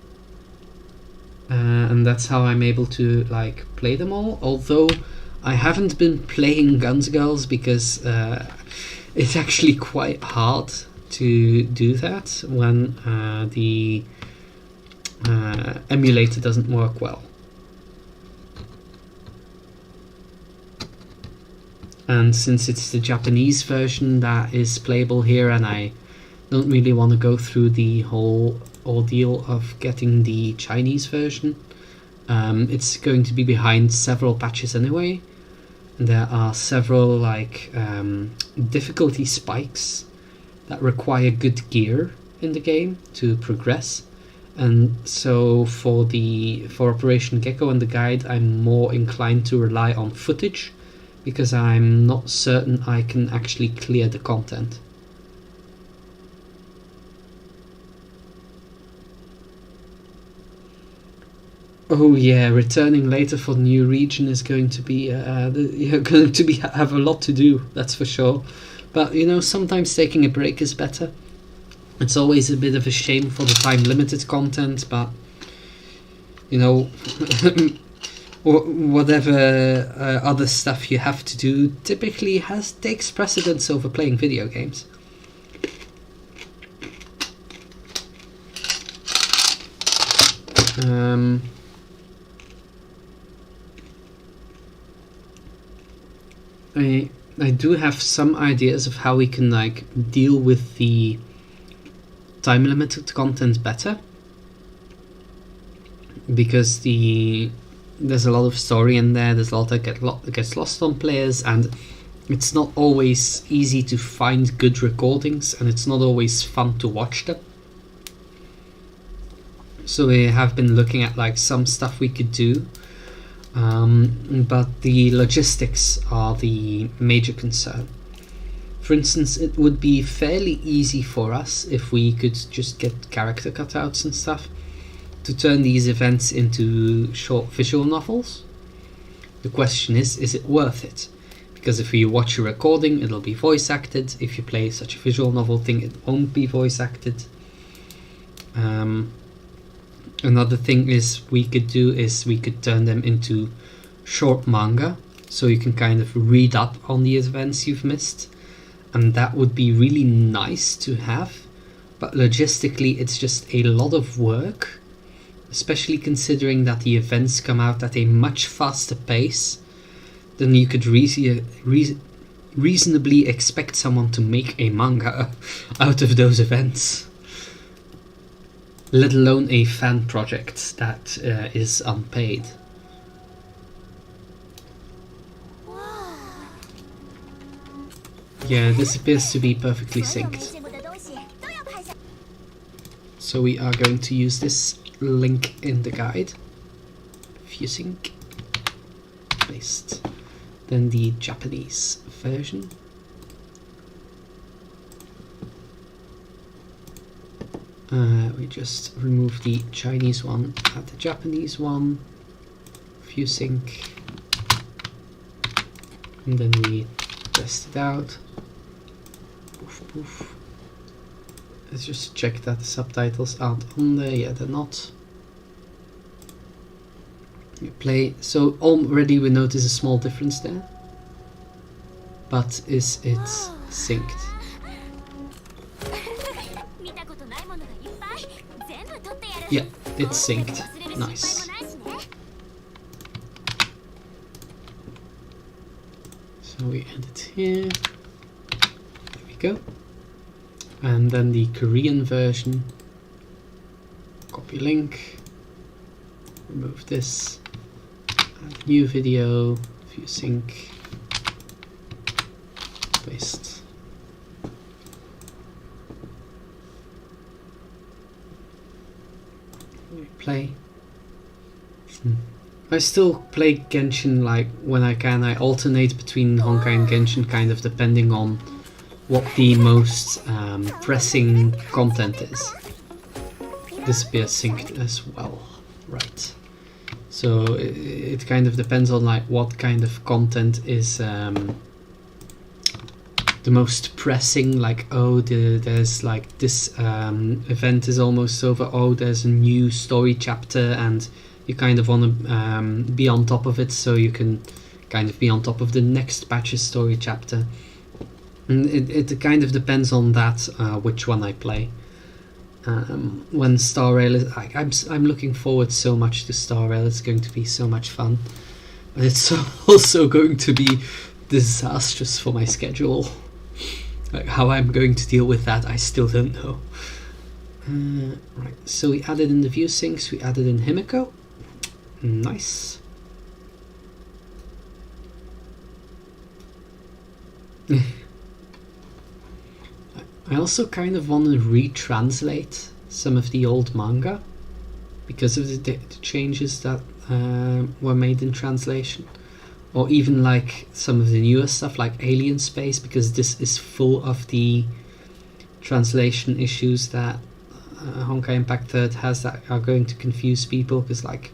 and that's how I'm able to like play them all, although I haven't been playing Guns Girls because it's actually quite hard to do that when the emulator doesn't work well. And since it's the Japanese version that is playable here, and I don't really want to go through the whole ordeal of getting the Chinese version, it's going to be behind several patches anyway. There are several like difficulty spikes that require good gear in the game to progress, and so for Operation Gekkoue and the guide, I'm more inclined to rely on footage, because I'm not certain I can actually clear the content. Oh yeah, returning later for the new region is going to be you're going to be have a lot to do. That's for sure. But you know, sometimes taking a break is better. It's always a bit of a shame for the time limited content, but you know, whatever other stuff you have to do typically takes precedence over playing video games. I do have some ideas of how we can like deal with the time limited content better, because there's a lot of story in there. There's a lot that gets lost on players, and it's not always easy to find good recordings, and it's not always fun to watch them. So we have been looking at like some stuff we could do, but the logistics are the major concern. For instance, it would be fairly easy for us if we could just get character cutouts and stuff to turn these events into short visual novels. The question is it worth it? Because if you watch a recording, it'll be voice acted. If you play such a visual novel thing, it won't be voice acted. Another thing we could turn them into short manga, so you can kind of read up on the events you've missed, and that would be really nice to have, but logistically it's just a lot of work, especially considering that the events come out at a much faster pace than you could reasonably expect someone to make a manga out of those events, let alone a fan project that is unpaid. Yeah, this appears to be perfectly synced. So we are going to use this link in the guide. ViewSync. Paste. Then the Japanese version. We just remove the Chinese one, add the Japanese one, ViewSync, and then we test it out. Poof, poof. Let's just check that the subtitles aren't on there. Yeah, they're not. We play. So already we notice a small difference there. But is it synced? Yeah, it's synced. Nice. So we add it here. There we go. And then the Korean version. Copy link. Remove this. Add new video. ViewSync. Paste. Play. I still play Genshin like when I can. I alternate between Honkai and Genshin, kind of depending on what the most pressing content is. This appears synced as well, right? So it kind of depends on like what kind of content is the most pressing, like, oh, there's like this event is almost over, oh, there's a new story chapter, and you kind of want to be on top of it, so you can kind of be on top of the next batch's story chapter. And it kind of depends on that, which one I play. When Star Rail is, I'm looking forward so much to Star Rail. It's going to be so much fun, but it's also going to be disastrous for my schedule. Like, how I'm going to deal with that, I still don't know. Right, so we added in the view syncs, we added in Himiko. Nice. I also kind of want to retranslate some of the old manga because of the changes that were made in translation. Or even like some of the newer stuff like Alien Space, because this is full of the translation issues that Honkai Impact 3rd has that are going to confuse people, because like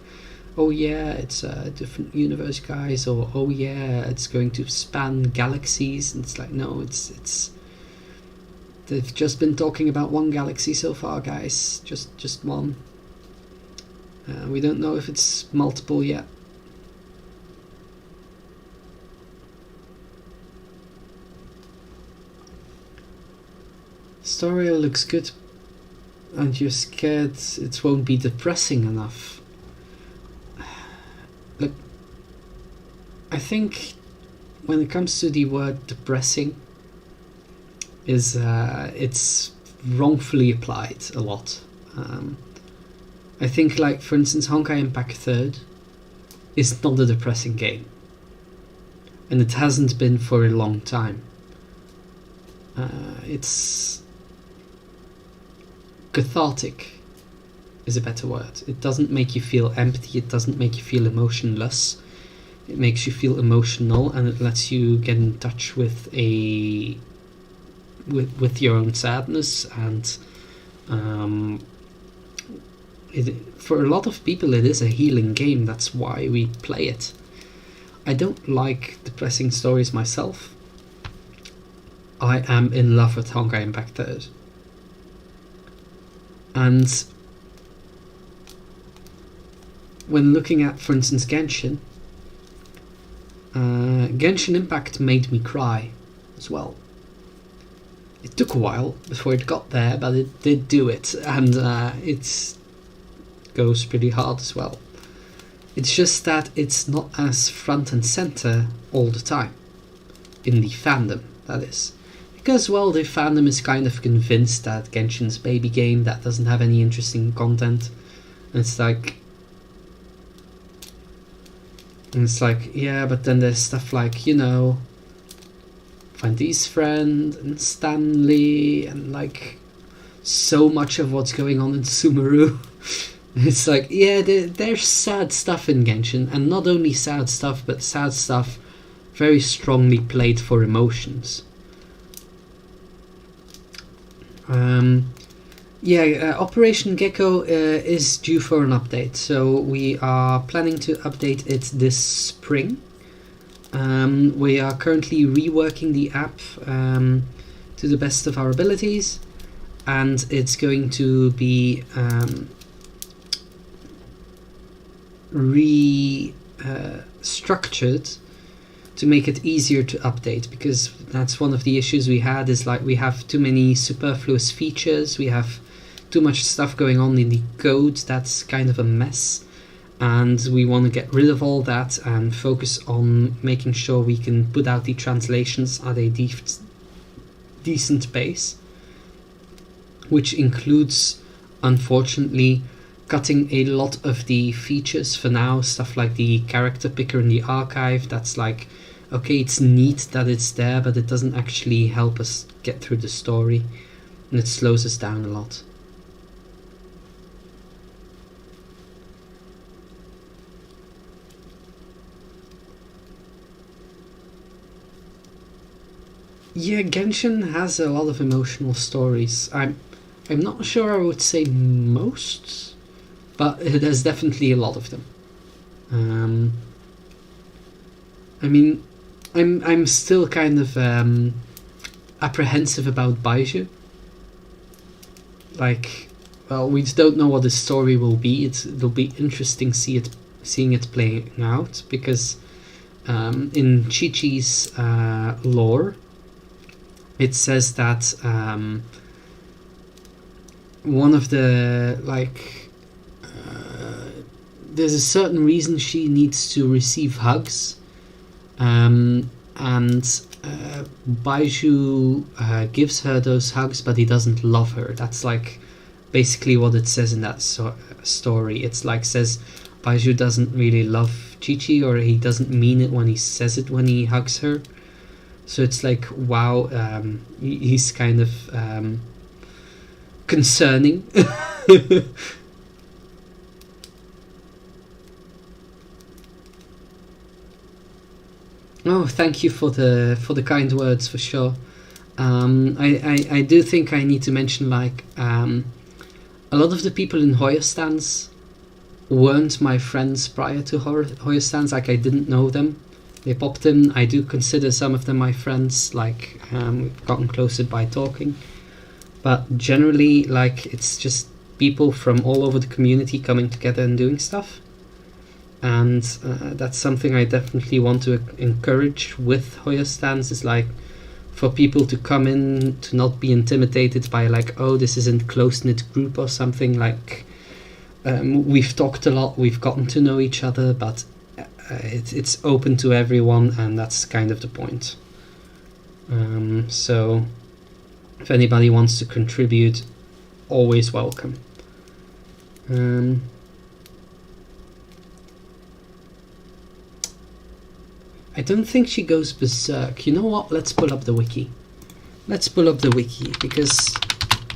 oh yeah, it's a different universe, guys, or oh yeah, it's going to span galaxies. And it's like, no, it's they've just been talking about one galaxy so far, guys. Just one. We don't know if it's multiple yet. Story looks good, and you're scared it won't be depressing enough. Look, I think when it comes to the word depressing, is it's wrongfully applied a lot. I think, like, for instance, Honkai Impact 3rd is not a depressing game, and it hasn't been for a long time. It's cathartic is a better word. It doesn't make you feel empty, it doesn't make you feel emotionless. It makes you feel emotional, and it lets you get in touch with with your own sadness. And for a lot of people it is a healing game. That's why we play it. I don't like depressing stories myself. I am in love with Honkai Impact 3rd. And when looking at, for instance, Genshin Impact made me cry as well. It took a while before it got there, but it did do it, and it goes pretty hard as well. It's just that it's not as front and center all the time, in the fandom, that is. Because, well, the fandom is kind of convinced that Genshin's a baby game that doesn't have any interesting content. And it's like, yeah, but then there's stuff like, you know, Fandy's friend and Stanley, and like so much of what's going on in Sumeru. It's like, yeah, there's sad stuff in Genshin, and not only sad stuff, but sad stuff very strongly played for emotions. Operation Gekkoue is due for an update, so we are planning to update it this spring. We are currently reworking the app to the best of our abilities, and it's going to be restructured to make it easier to update, because that's one of the issues we had, is like we have too many superfluous features, we have too much stuff going on in the code that's kind of a mess, and we want to get rid of all that and focus on making sure we can put out the translations at a decent pace, which includes, unfortunately, cutting a lot of the features for now, stuff like the character picker in the archive. That's like, okay, it's neat that it's there, but it doesn't actually help us get through the story, and it slows us down a lot. Yeah, Genshin has a lot of emotional stories. I'm not sure I would say most, but there's definitely a lot of them. I mean, I'm still kind of apprehensive about Baiju. Like, well, we don't know what the story will be. It'll be interesting seeing it playing out, because in Chi-Chi's lore, it says that one of the, like, there's a certain reason she needs to receive hugs, and Baiju gives her those hugs, but he doesn't love her. That's like basically what it says in that story. It's like, says Baiju doesn't really love Chi-Chi, or he doesn't mean it when he says it when he hugs her. So it's like, wow, he's kind of concerning. Oh, thank you for the kind words, for sure. I do think I need to mention, like, a lot of the people in HoYoStans weren't my friends prior to HoYoStans. Like, I didn't know them. They popped in. I do consider some of them my friends. Like, we've gotten closer by talking. But generally, like, it's just people from all over the community coming together and doing stuff. And that's something I definitely want to encourage with HoYoStans, is like for people to come in, to not be intimidated by like, oh, this isn't close-knit group or something. Like, we've talked a lot, we've gotten to know each other, but it's open to everyone, and that's kind of the point. So if anybody wants to contribute, always welcome. I don't think she goes berserk. You know what? Let's pull up the wiki. Let's pull up the wiki, because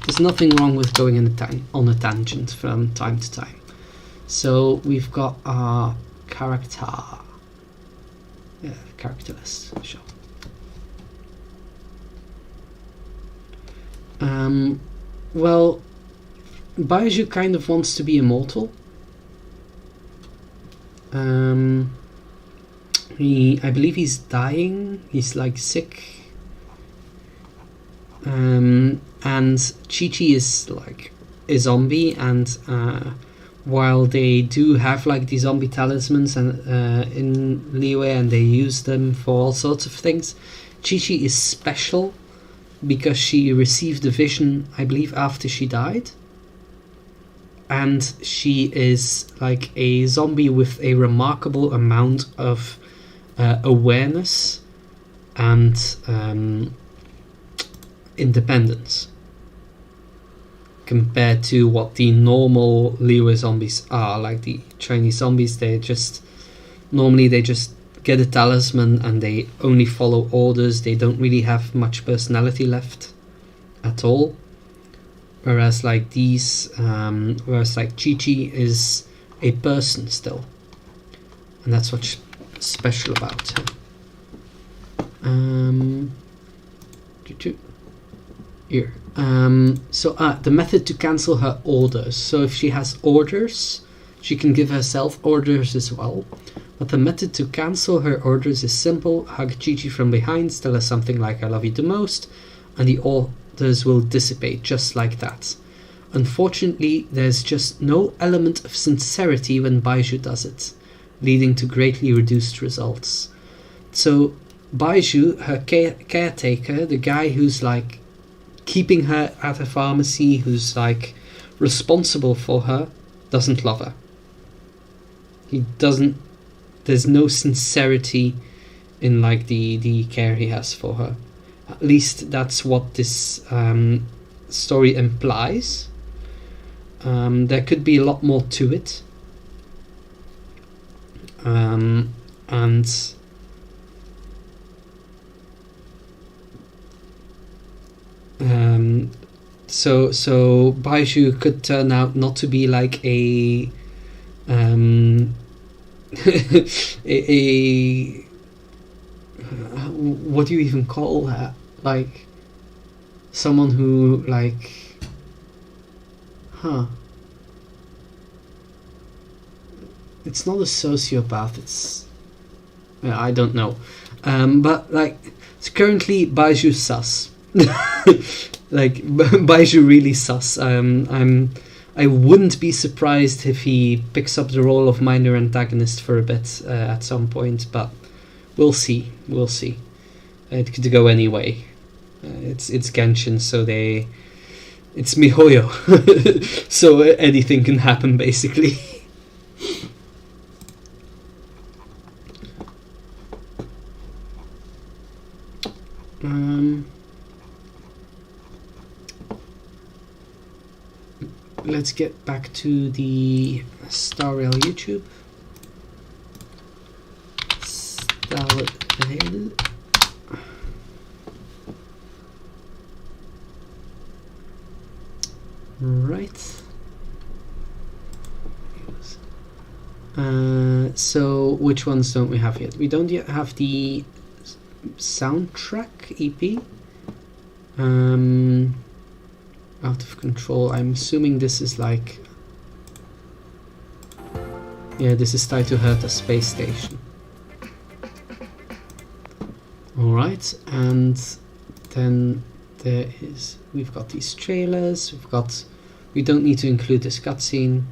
there's nothing wrong with going on a tangent from time to time. So we've got our character. Yeah, character list. Sure. Well, Baiju kind of wants to be immortal. I believe he's dying. He's like sick. And Chi-Chi is like a zombie, and while they do have like the zombie talismans and in Liyue, and they use them for all sorts of things, Chi-Chi is special because she received a vision, I believe, after she died. And she is like a zombie with a remarkable amount of awareness and independence compared to what the normal Liyue zombies are. Like the Chinese zombies, they just get a talisman and they only follow orders. They don't really have much personality left at all. Whereas like Chi-Chi is a person still, and that's what's special about her. Here. So the method to cancel her orders. So if she has orders, she can give herself orders as well. But the method to cancel her orders is simple. Hug Chi-Chi from behind, tell her something like "I love you the most," and the orders will dissipate just like that. Unfortunately, there's just no element of sincerity when Baiju does it, leading to greatly reduced results. So Baiju, her caretaker, the guy who's like keeping her at a pharmacy, who's like responsible for her, doesn't love her. There's no sincerity in like the care he has for her. At least that's what this story implies. There could be a lot more to it. So Baiju could turn out not to be like a what do you even call that? Like someone who like it's not a sociopath, it's I don't know. But like it's currently Baiju sus. Like Baiju really sus. I wouldn't be surprised if he picks up the role of minor antagonist for a bit at some point, but we'll see. It could go any way. It's Genshin, so it's MiHoYo, so anything can happen basically. Let's get back to the Star Rail YouTube. Right. So which ones don't we have yet? We don't yet have the soundtrack EP. Out of Control. I'm assuming this is like Yeah, this is tied to Hertha space station. Alright, and then we've got these trailers, we don't need to include this cutscene.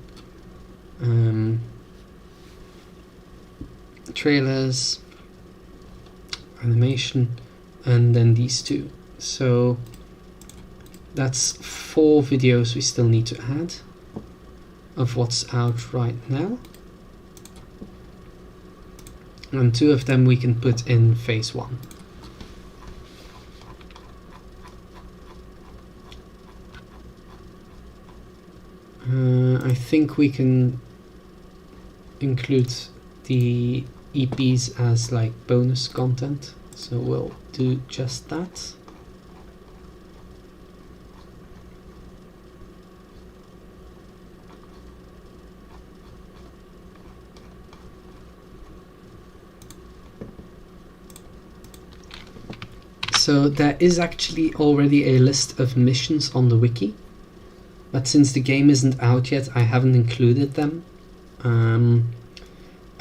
Trailers, animation, and then these two. So that's 4 videos we still need to add of what's out right now. And 2 of them we can put in phase 1. I think we can include the EPs as like bonus content, so we'll do just that. So there is actually already a list of missions on the wiki, but since the game isn't out yet, I haven't included them.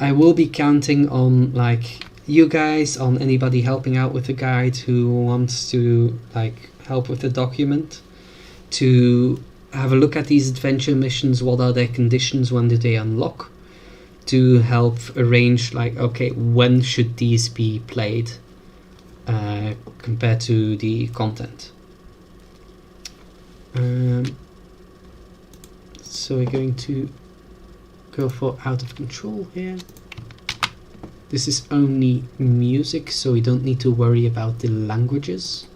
I will be counting on like you guys, on anybody helping out with the guide who wants to like help with the document, to have a look at these adventure missions. What are their conditions? When do they unlock? To help arrange like, okay, when should these be played compared to the content. So we're going to go for Out of Control here. This is only music, so we don't need to worry about the languages.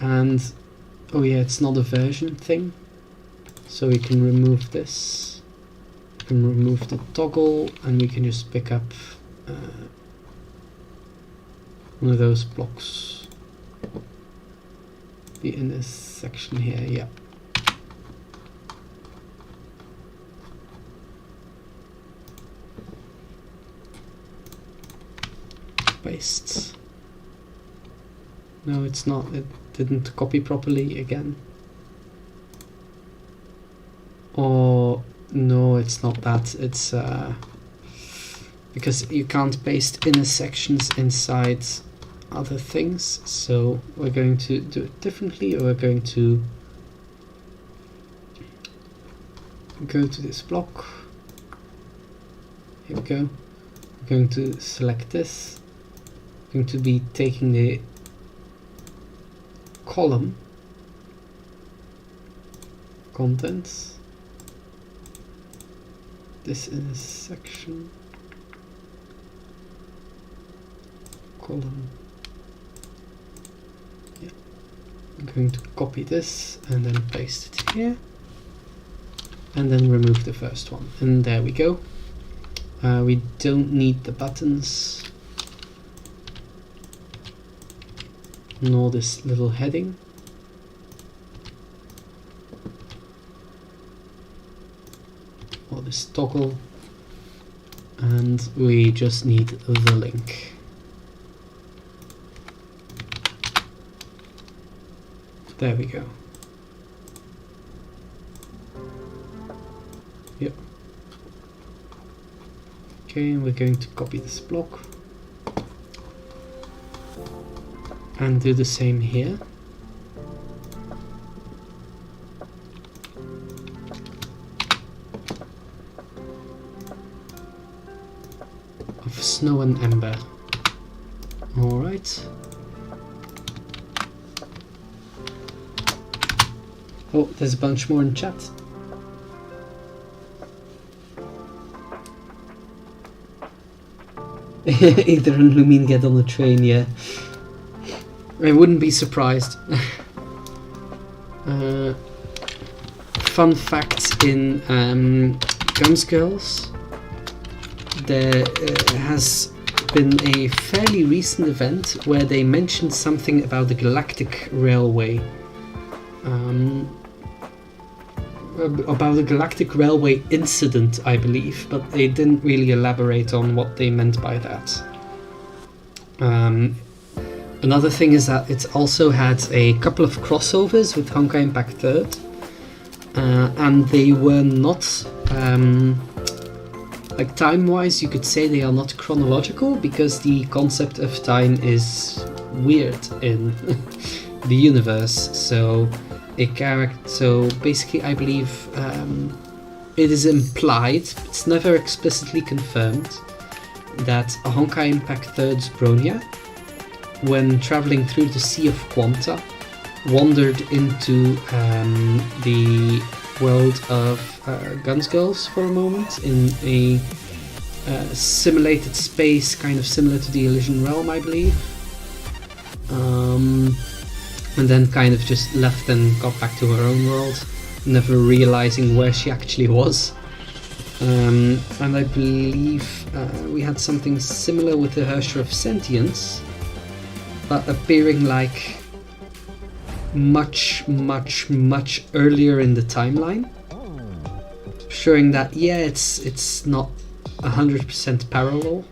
And oh yeah, it's not a version thing, so we can remove this. We can remove the toggle, and we can just pick up one of those blocks. Be in this section here, yeah. Paste. No, it's not. It didn't copy properly again. Or no, it's not that. It's because you can't paste inner sections inside other things. So we're going to do it differently, or we're going to go to this block. Here we go. I'm going to select this. I'm going to be taking the column contents, this is a section, column, yeah. I'm going to copy this and then paste it here, and then remove the first one, and there we go. We don't need the buttons nor this little heading. Or this toggle, and we just need the link. There we go. Yep. Okay, and we're going to copy this block and do the same here. Of Snow and Ember. Alright. Oh, there's a bunch more in chat. Either and Lumine get on the train, yeah. I wouldn't be surprised. Fun fact, in Guns Girls, there has been a fairly recent event where they mentioned something about the Galactic Railway. about a galactic railway incident, I believe, but they didn't really elaborate on what they meant by that. Another thing is that it also had a couple of crossovers with Honkai Impact 3rd, and they were not, like time-wise, you could say they are not chronological, because the concept of time is weird in the universe. So basically, I believe it is implied, it's never explicitly confirmed, that Honkai Impact 3rd's Bronya, when traveling through the Sea of Quanta, wandered into the world of Guns Girls for a moment in a simulated space, kind of similar to the Elysian Realm, I believe. And then kind of just left and got back to her own world, never realizing where she actually was. And I believe we had something similar with the Hersher of Sentience, but appearing like much earlier in the timeline, showing that it's not 100% parallel.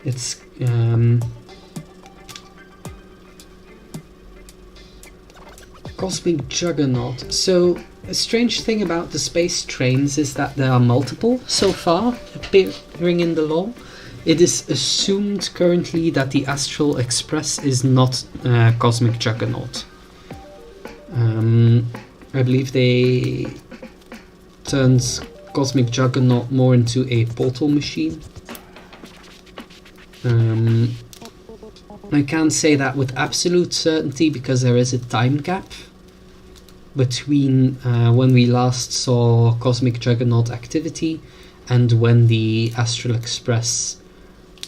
It's Cosmic Juggernaut. So a strange thing about the space trains is that there are multiple so far appearing in the lore. It is assumed currently that the Astral Express is not Cosmic Juggernaut. I believe they turned Cosmic Juggernaut more into a portal machine. I can't say that with absolute certainty because there is a time gap between when we last saw Cosmic Juggernaut activity and when the Astral Express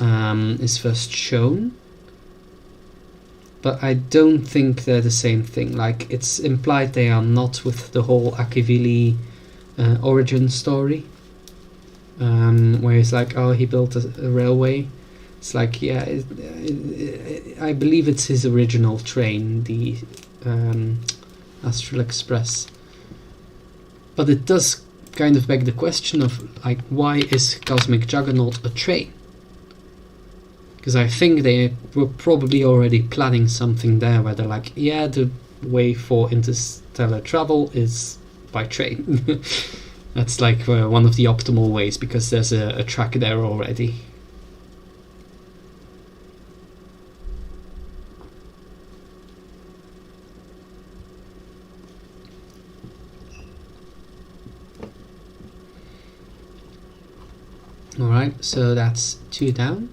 is first shown. But I don't think they're the same thing. Like, it's implied they are not with the whole Akivili origin story, where it's like, oh, he built a railway. It's like, yeah, I believe it's his original train, the Astral Express. But it does kind of beg the question of, like, why is Cosmic Juggernaut a train? Because I think they were probably already planning something there where they're like, yeah, the way for interstellar travel is by train. That's like one of the optimal ways, because there's a track there already. Alright, so that's 2 down.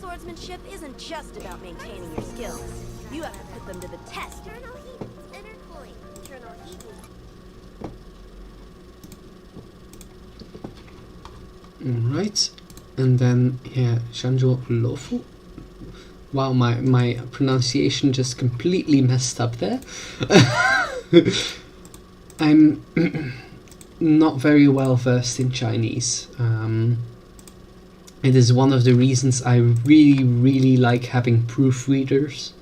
Swordsmanship isn't just about maintaining your skills. You have to put them to the test.
Alright, and then here, Shanjo Lofu. Wow, my pronunciation just completely messed up there. I'm not very well versed in Chinese. It is one of the reasons I really like having proofreaders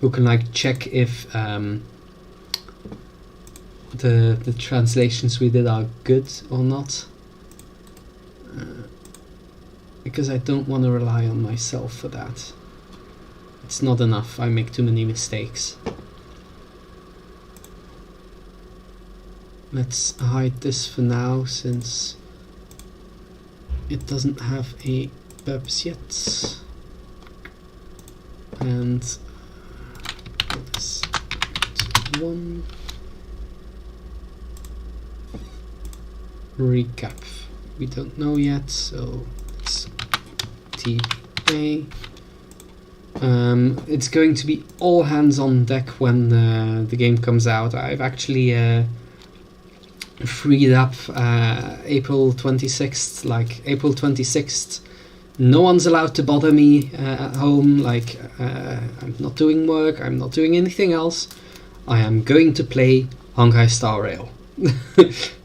who can like check if the translations we did are good or not. Because I don't want to rely on myself for that. It's not enough, I make too many mistakes. Let's hide this for now, since it doesn't have a purpose yet. And this 1 recap. We don't know yet, so it's TA. It's going to be all hands on deck when the game comes out. I've actually freed up April 26th, like April 26th. No one's allowed to bother me at home, like I'm not doing work, I'm not doing anything else. I am going to play Honkai Star Rail.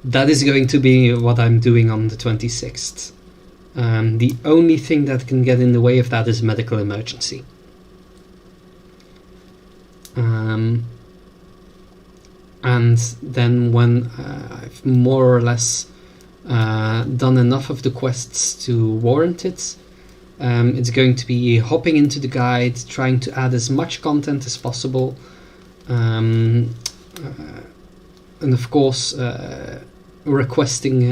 That is going to be what I'm doing on the 26th. The only thing that can get in the way of that is medical emergency. And then when I've more or less done enough of the quests to warrant it, it's going to be hopping into the guide, trying to add as much content as possible, and of course requesting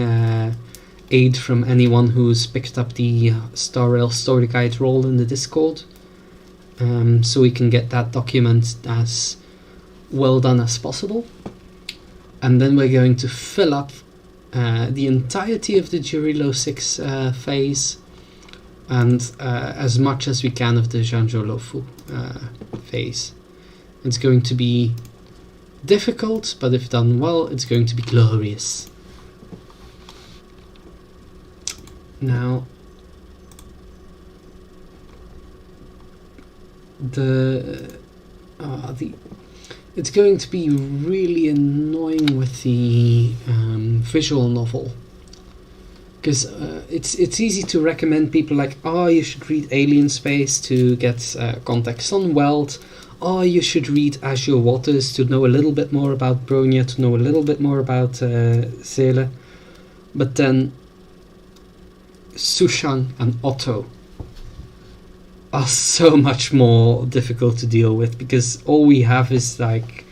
aid from anyone who's picked up the Star Rail story guide role in the Discord, so we can get that document as well done as possible. And then we're going to fill up the entirety of the Jurilo 6 phase, and as much as we can of the Janjolofu phase. It's going to be difficult, but if done well, it's going to be glorious. Now, it's going to be really annoying with the visual novel, because it's easy to recommend people like, oh, you should read Alien Space to get context on Weld, oh, you should read Azure Waters to know a little bit more about Bronya, to know a little bit more about Seele, but then Sushang and Otto are so much more difficult to deal with, because all we have is like,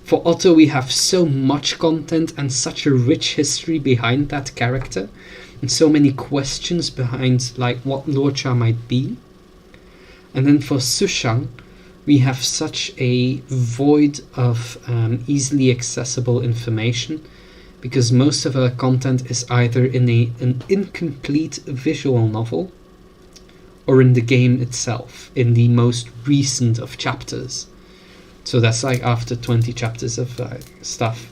for Otto we have so much content and such a rich history behind that character, and so many questions behind like what Lorcha might be. And then for Sushang we have such a void of easily accessible information, because most of her content is either in an incomplete visual novel or in the game itself, in the most recent of chapters. So that's like after 20 chapters of stuff.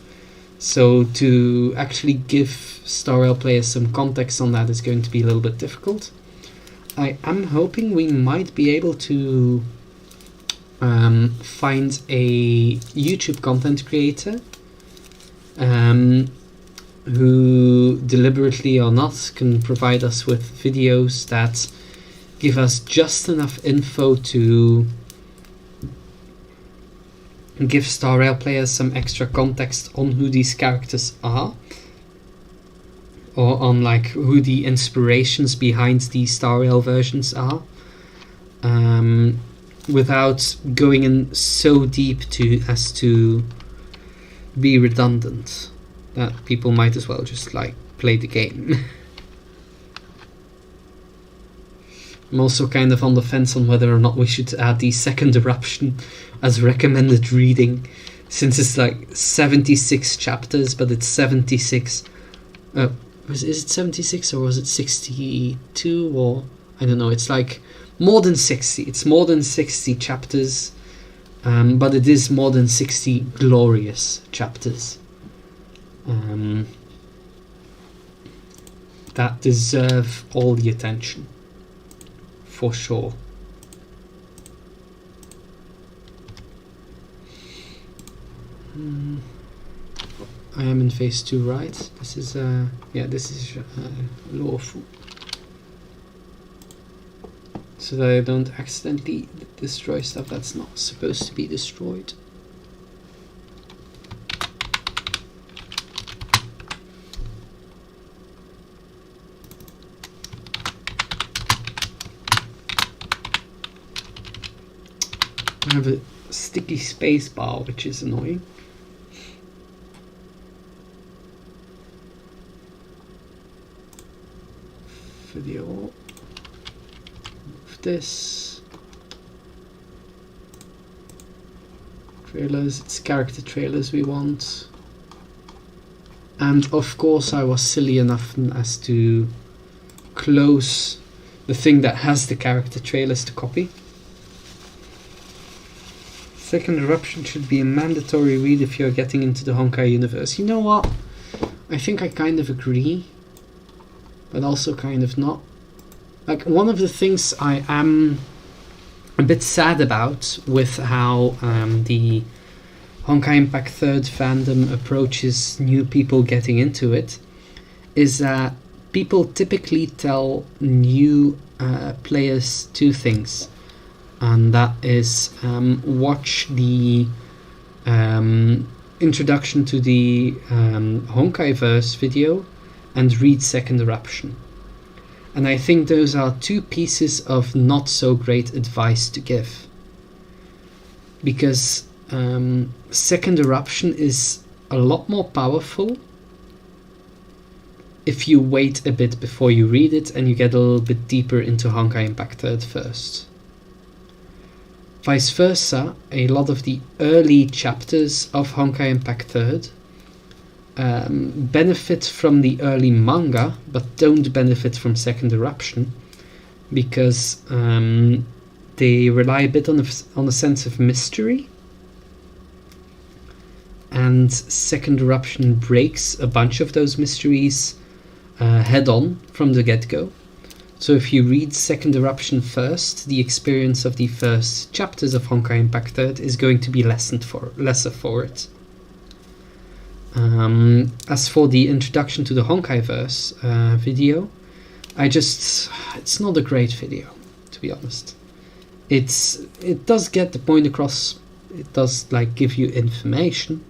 So to actually give Star Rail players some context on that is going to be a little bit difficult. I am hoping we might be able to find a YouTube content creator who deliberately or not can provide us with videos that give us just enough info to give Star Rail players some extra context on who these characters are, or on like who the inspirations behind these Star Rail versions are, without going in so deep as to be redundant that people might as well just like play the game. I'm also kind of on the fence on whether or not we should add the second eruption as recommended reading, since it's like 76 chapters, but it's 76. Is it 76 or was it 62? Or I don't know. It's like more than 60. It's more than 60 chapters, but it is more than 60 glorious chapters that deserve all the attention. For sure. I am in phase 2, right? This is this is lawful, so that I don't accidentally destroy stuff that's not supposed to be destroyed. I have a sticky space bar, which is annoying. Video. Move this. Trailers, it's character trailers we want. And of course I was silly enough as to close the thing that has the character trailers to copy. Second eruption should be a mandatory read if you're getting into the Honkai universe. You know what? I think I kind of agree, but also kind of not. Like, one of the things I am a bit sad about with how the Honkai Impact 3rd fandom approaches new people getting into it is that people typically tell new players two things. and that is watch the introduction to the Honkai verse video and read Second Eruption. And I think those are two pieces of not so great advice to give, because Second Eruption is a lot more powerful if you wait a bit before you read it and you get a little bit deeper into Honkai Impact 3rd first. Vice versa, a lot of the early chapters of Honkai Impact 3rd benefit from the early manga, but don't benefit from Second Eruption, because they rely a bit on a sense of mystery, and Second Eruption breaks a bunch of those mysteries head on from the get-go. So if you read Second Eruption first, the experience of the first chapters of Honkai Impact 3rd is going to be lesser for it. As for the introduction to the Honkai verse video, it's not a great video, to be honest. It does get the point across, it does like give you information,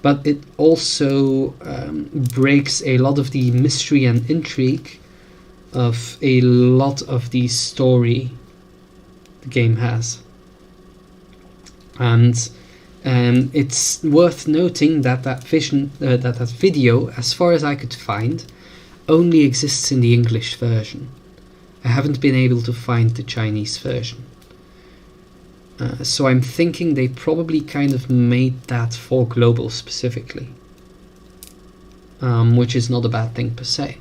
but it also breaks a lot of the mystery and intrigue of a lot of the story the game has. And it's worth noting that that video, as far as I could find, only exists in the English version. I haven't been able to find the Chinese version. So I'm thinking they probably kind of made that for global specifically, which is not a bad thing per se.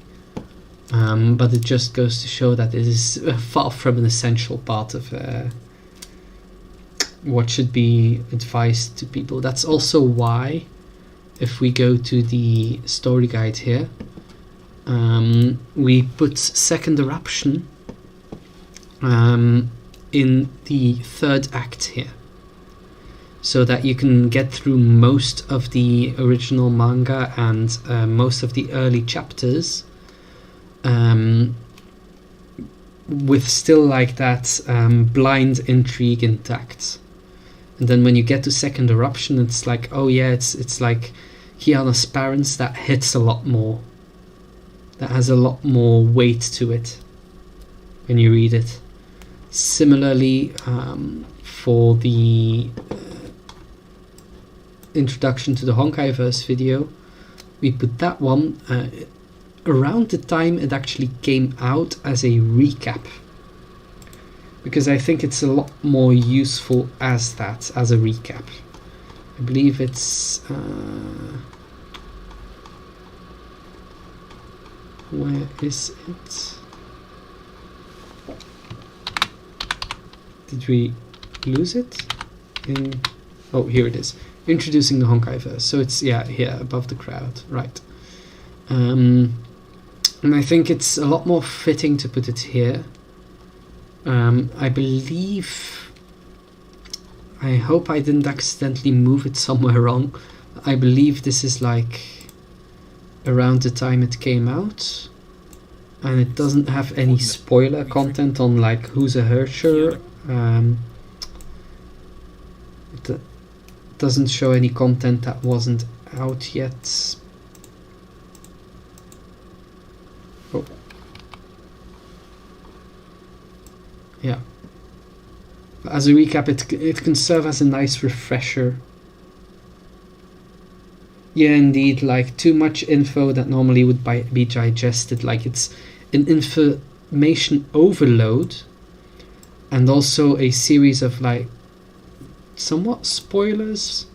But it just goes to show that it is far from an essential part of what should be advised to people. That's also why, if we go to the story guide here, we put Second Eruption in the 3rd act here, so that you can get through most of the original manga and most of the early chapters with still like that blind intrigue intact. And then when you get to Second Eruption, it's like, oh yeah, it's like Kiana's parents, that hits a lot more. That has a lot more weight to it when you read it. Similarly, for the introduction to the Honkai verse video, we put that one around the time it actually came out as a recap, because I think it's a lot more useful as that, as a recap. I believe it's where is it? Did we lose it? Oh, here it is. Introducing the Honkai verse. So it's, yeah, here above the crowd, right? And I think it's a lot more fitting to put it here. I believe, I hope I didn't accidentally move it somewhere wrong. I believe this is like around the time it came out, and it doesn't have any spoiler content on like who's a Herrscher. It doesn't show any content that wasn't out yet. Oh. Yeah. But as a recap, it can serve as a nice refresher. Yeah, indeed, like too much info that normally would be digested. Like it's an information overload, and also a series of like somewhat spoilers.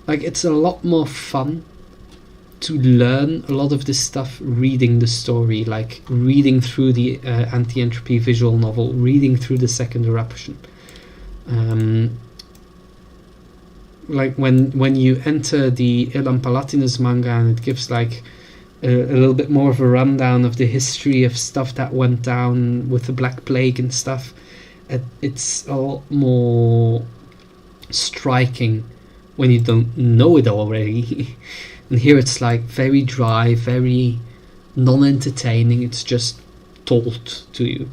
Like it's a lot more fun to learn a lot of this stuff reading the story, like reading through the anti-entropy visual novel, reading through the Second Eruption. Like when you enter the Ilan Palatinus manga, and it gives like a little bit more of a rundown of the history of stuff that went down with the Black Plague and stuff, it's a lot more striking when you don't know it already. And here it's like very dry, very non-entertaining. It's just told to you,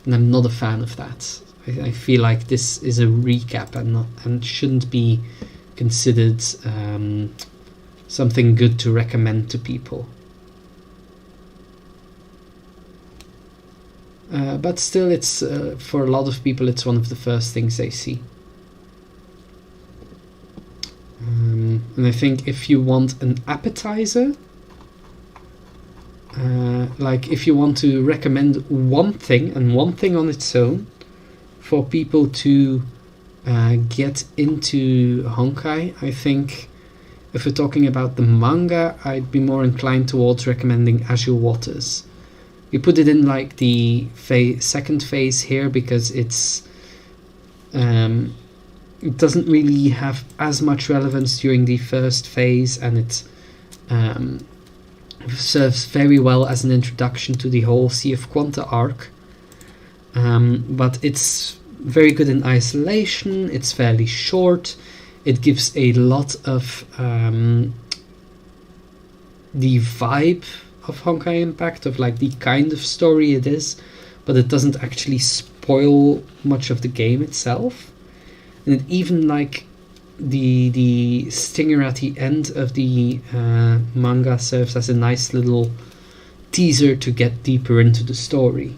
and I'm not a fan of that. I feel like this is a recap and shouldn't be considered something good to recommend to people. But still, it's for a lot of people, it's one of the first things they see. And I think if you want an appetizer, like if you want to recommend one thing and one thing on its own for people to get into Honkai, I think if we're talking about the manga, I'd be more inclined towards recommending Azure Waters. We put it in like the second phase here because it doesn't really have as much relevance during the first phase, and it serves very well as an introduction to the whole Sea of Quanta arc. But it's very good in isolation, it's fairly short, it gives a lot of the vibe of Honkai Impact, of like the kind of story it is, but it doesn't actually spoil much of the game itself. And it even like the stinger at the end of the manga serves as a nice little teaser to get deeper into the story.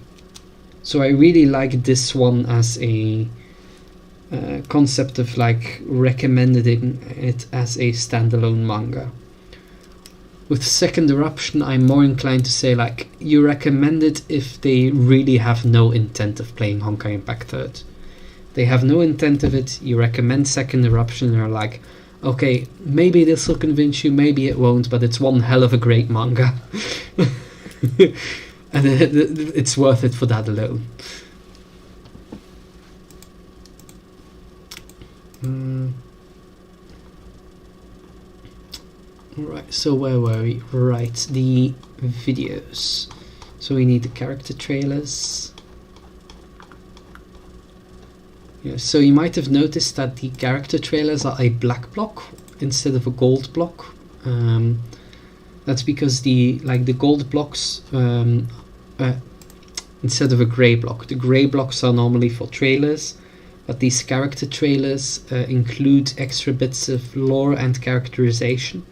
So I really like this one as a concept of like recommending it as a standalone manga. With Second Eruption, I'm more inclined to say like you recommend it if they really have no intent of playing Honkai Impact 3rd. They have no intent of it, you recommend Second Eruption and you're like, okay, maybe this will convince you, maybe it won't, but it's one hell of a great manga. And it's worth it for that alone. Right, so where were we? Right, the videos. So we need the character trailers. Yeah, so you might have noticed that the character trailers are a black block instead of a gold block. That's because the gold blocks instead of a grey block. The grey blocks are normally for trailers, but these character trailers include extra bits of lore and characterization,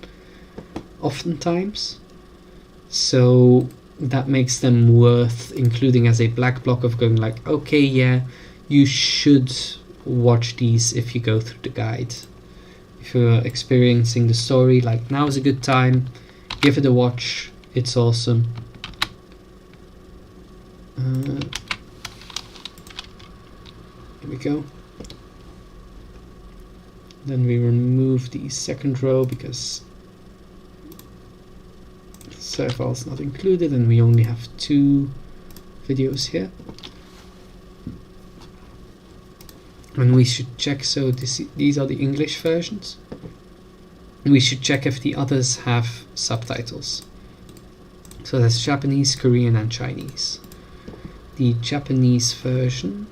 oftentimes. So that makes them worth including as a black block of going like, okay, yeah, you should watch these if you go through the guide. If you're experiencing the story, like now is a good time, give it a watch, it's awesome. Here we go. Then we remove the second row because save file is not included and we only have 2 videos here. And we should check, so these are the English versions. And we should check if the others have subtitles. So that's Japanese, Korean and Chinese. The Japanese version,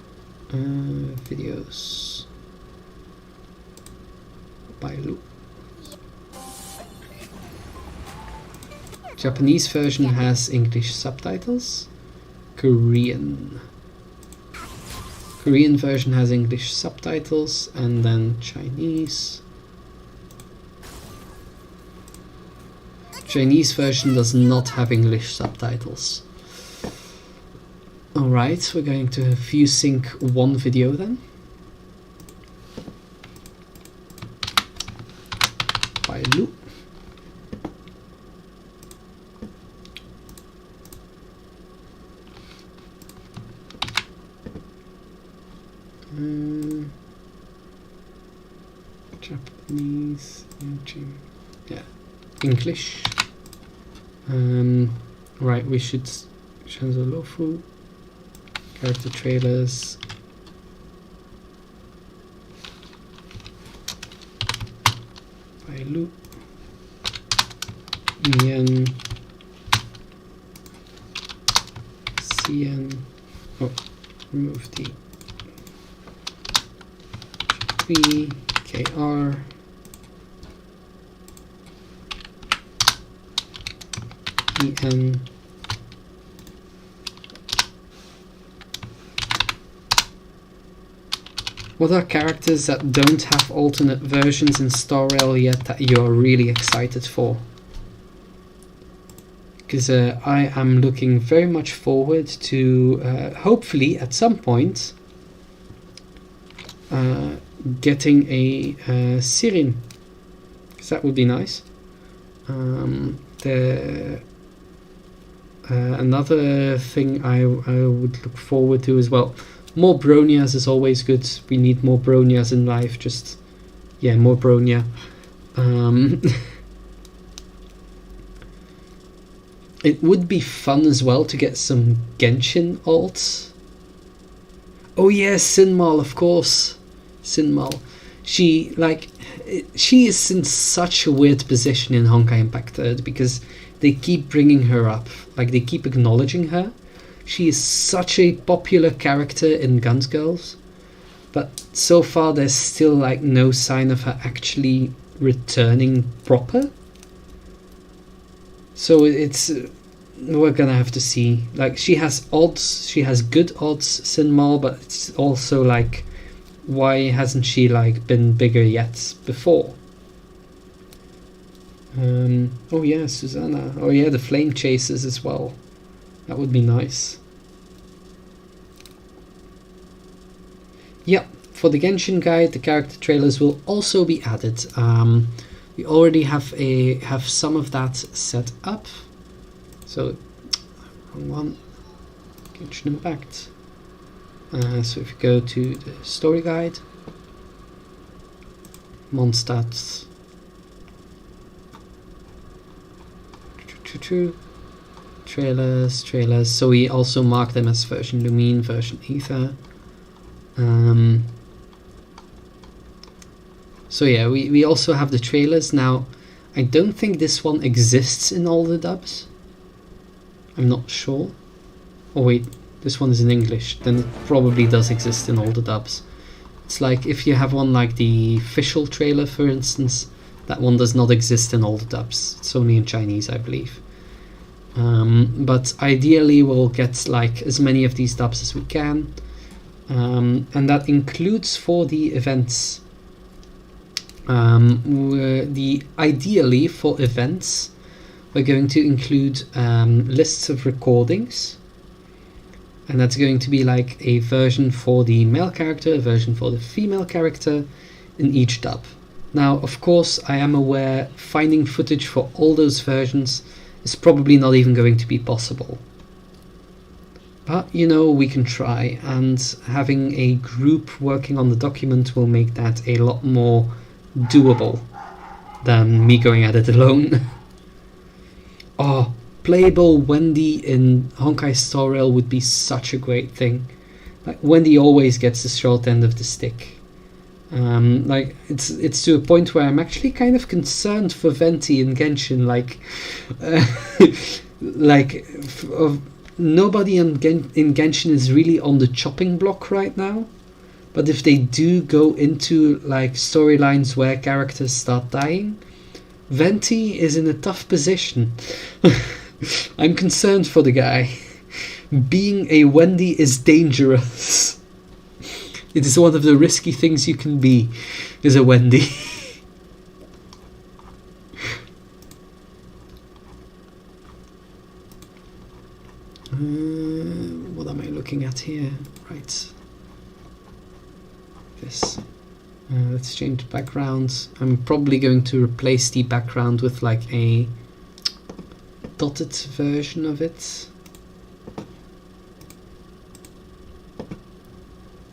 videos by Lu. Japanese version has English subtitles. Korean version has English subtitles, and then Chinese version does not have English subtitles. Alright, we're going to view sync one video then. By Lu. Japanese, yeah, English. Right, we should Shanzo Lofu, character trailers. By Lu. Mian. CN. Oh, remove the P, KR. EN. What are characters that don't have alternate versions in Star Rail yet that you're really excited for? Because I am looking very much forward to hopefully at some point getting a Sirin, because that would be nice. Another thing I would look forward to as well. More Bronias is always good. We need more Bronias in life. Just, yeah, more Bronia. It would be fun as well to get some Genshin alts. Oh yeah, Sinmal, of course. Sinmal. She is in such a weird position in Honkai Impact 3rd because they keep bringing her up. Like, they keep acknowledging her. She is such a popular character in Guns Girls, but so far there's still like no sign of her actually returning proper. So it's we're gonna have to see. Like, she has odds, she has good odds, Sinmal, but it's also like, why hasn't she like been bigger yet before? Oh yeah, Susanna. Oh yeah, the Flame Chasers as well. That would be nice. Yep, for the Genshin guide, the character trailers will also be added. We already have some of that set up. So, wrong one. Genshin Impact. So if you go to the story guide, Mondstadt. Trailers. So we also mark them as version Lumine, version Ether. So yeah, we also have the trailers. Now, I don't think this one exists in all the dubs. I'm not sure. Oh wait, this one is in English. Then it probably does exist in all the dubs. It's like if you have one like the official trailer, for instance, that one does not exist in all the dubs. It's only in Chinese, I believe. But ideally we'll get like as many of these dubs as we can. And that includes for the events. Ideally for events, we're going to include lists of recordings, and that's going to be like a version for the male character, a version for the female character in each dub. Now, of course, I am aware finding footage for all those versions is probably not even going to be possible. But, you know, we can try, and having a group working on the document will make that a lot more doable than me going at it alone. Oh, playable Wendy in Honkai Star Rail would be such a great thing. Like, Wendy always gets the short end of the stick. Like, it's to a point where I'm actually kind of concerned for Venti in Genshin. Nobody in Genshin is really on the chopping block right now. But if they do go into like storylines where characters start dying, Venti is in a tough position. I'm concerned for the guy. Being a Wendy is dangerous. It is one of the risky things you can be, is a Wendy. What am I looking at here? Right. This. Let's change the background. I'm probably going to replace the background with like a dotted version of it.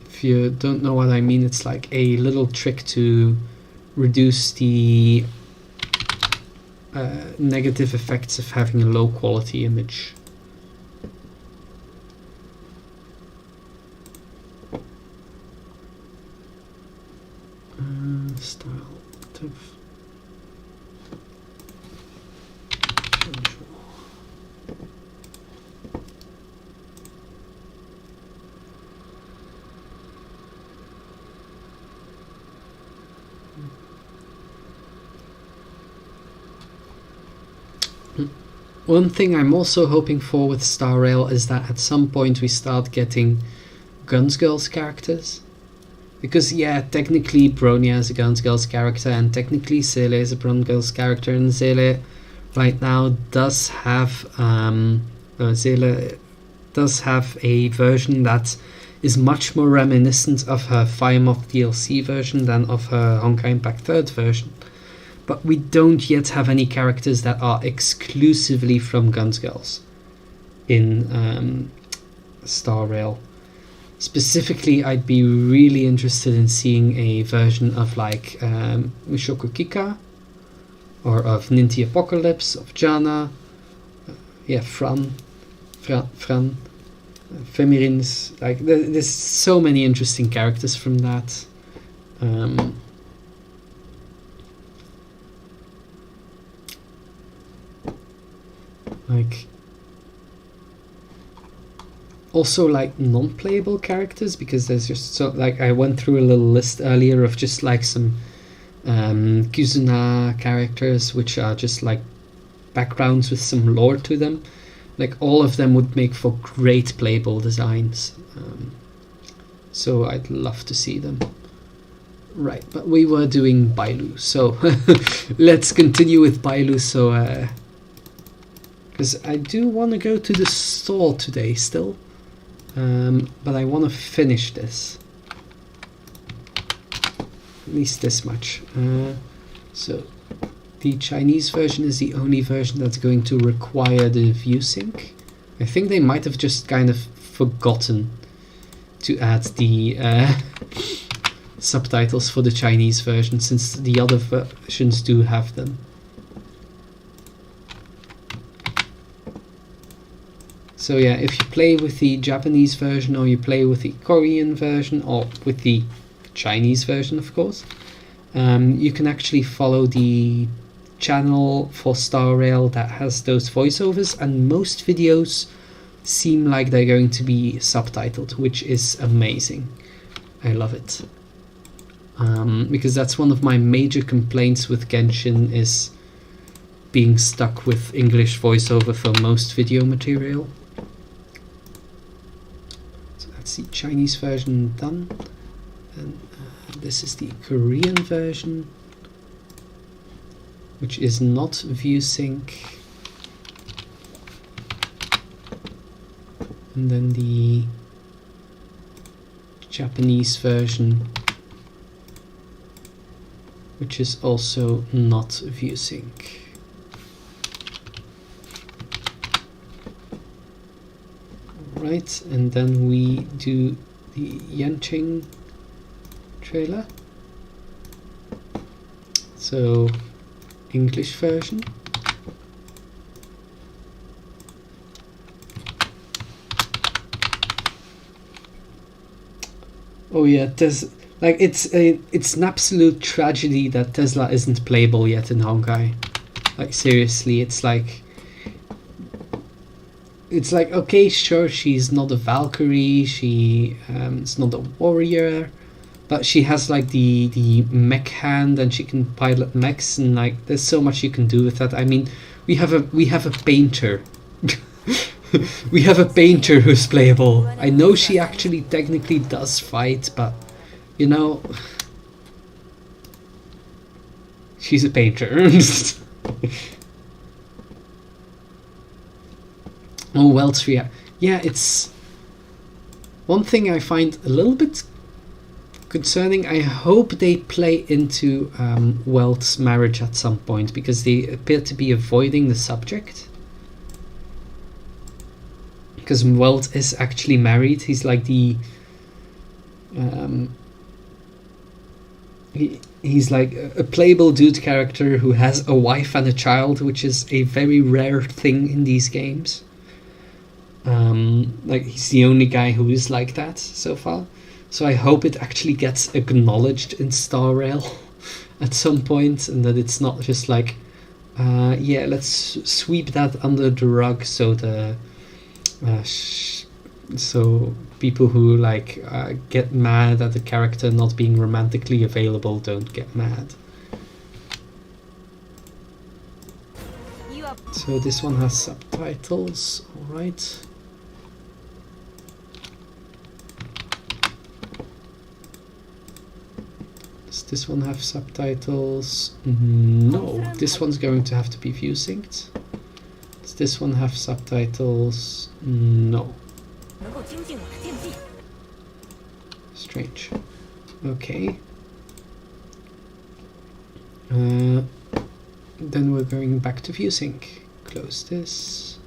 If you don't know what I mean, it's like a little trick to reduce the negative effects of having a low quality image. Style of One thing I'm also hoping for with Star Rail is that at some point we start getting Guns Girls characters. Because yeah, technically Bronya is a Guns Girls character, and technically Seele is a Bron Girls character, and Seele right now does have Seele does have a version that is much more reminiscent of her Firemoth DLC version than of her Honkai Impact 3rd version. But we don't yet have any characters that are exclusively from Guns Girls in Star Rail. Specifically, I'd be really interested in seeing a version of like Mushoku Kika, or of Ninty Apocalypse, of Jana, Fran, Femirins. Like there's so many interesting characters from that. Like also like non-playable characters, because there's just so like I went through a little list earlier of just like some Kizuna characters, which are just like backgrounds with some lore to them. Like all of them would make for great playable designs, so I'd love to see them. Right, but we were doing Bailu, so let's continue with Bailu. So because I do want to go to the store today still, but I want to finish this. At least this much. So the Chinese version is the only version that's going to require the view sync. I think they might have just kind of forgotten to add the subtitles for the Chinese version, since the other versions do have them. So yeah, if you play with the Japanese version, or you play with the Korean version, or with the Chinese version, of course, you can actually follow the channel for Star Rail that has those voiceovers, and most videos seem like they're going to be subtitled, which is amazing. I love it. Because that's one of my major complaints with Genshin, is being stuck with English voiceover for most video material. So that's the Chinese version done, and this is the Korean version, which is not view sync, and then the Japanese version, which is also not view sync. Right, and then we do the Yanqing trailer. So English version. Oh yeah, like it's an absolute tragedy that Tesla isn't playable yet in Honkai. Like seriously, it's like okay, sure, she's not a Valkyrie, she is not a warrior, but she has like the mech hand, and she can pilot mechs, and like there's so much you can do with that. I mean, we have a painter. We have a painter who's playable. I know she actually technically does fight, but you know, she's a painter. Oh, Welt's yeah, it's one thing I find a little bit concerning. I hope they play into Welt's marriage at some point, because they appear to be avoiding the subject. Because Welt is actually married. He's like the he's like a playable dude character who has a wife and a child, which is a very rare thing in these games. Like he's the only guy who is like that so far. So I hope it actually gets acknowledged in Star Rail at some point, and that it's not just like, yeah, let's sweep that under the rug, so the so people who like get mad at the character not being romantically available don't get mad. So this one has subtitles, alright. Does this one have subtitles? No, this one's going to have to be view synced. Does this one have subtitles? No. Strange. Okay. Then we're going back to ViewSync. Close this.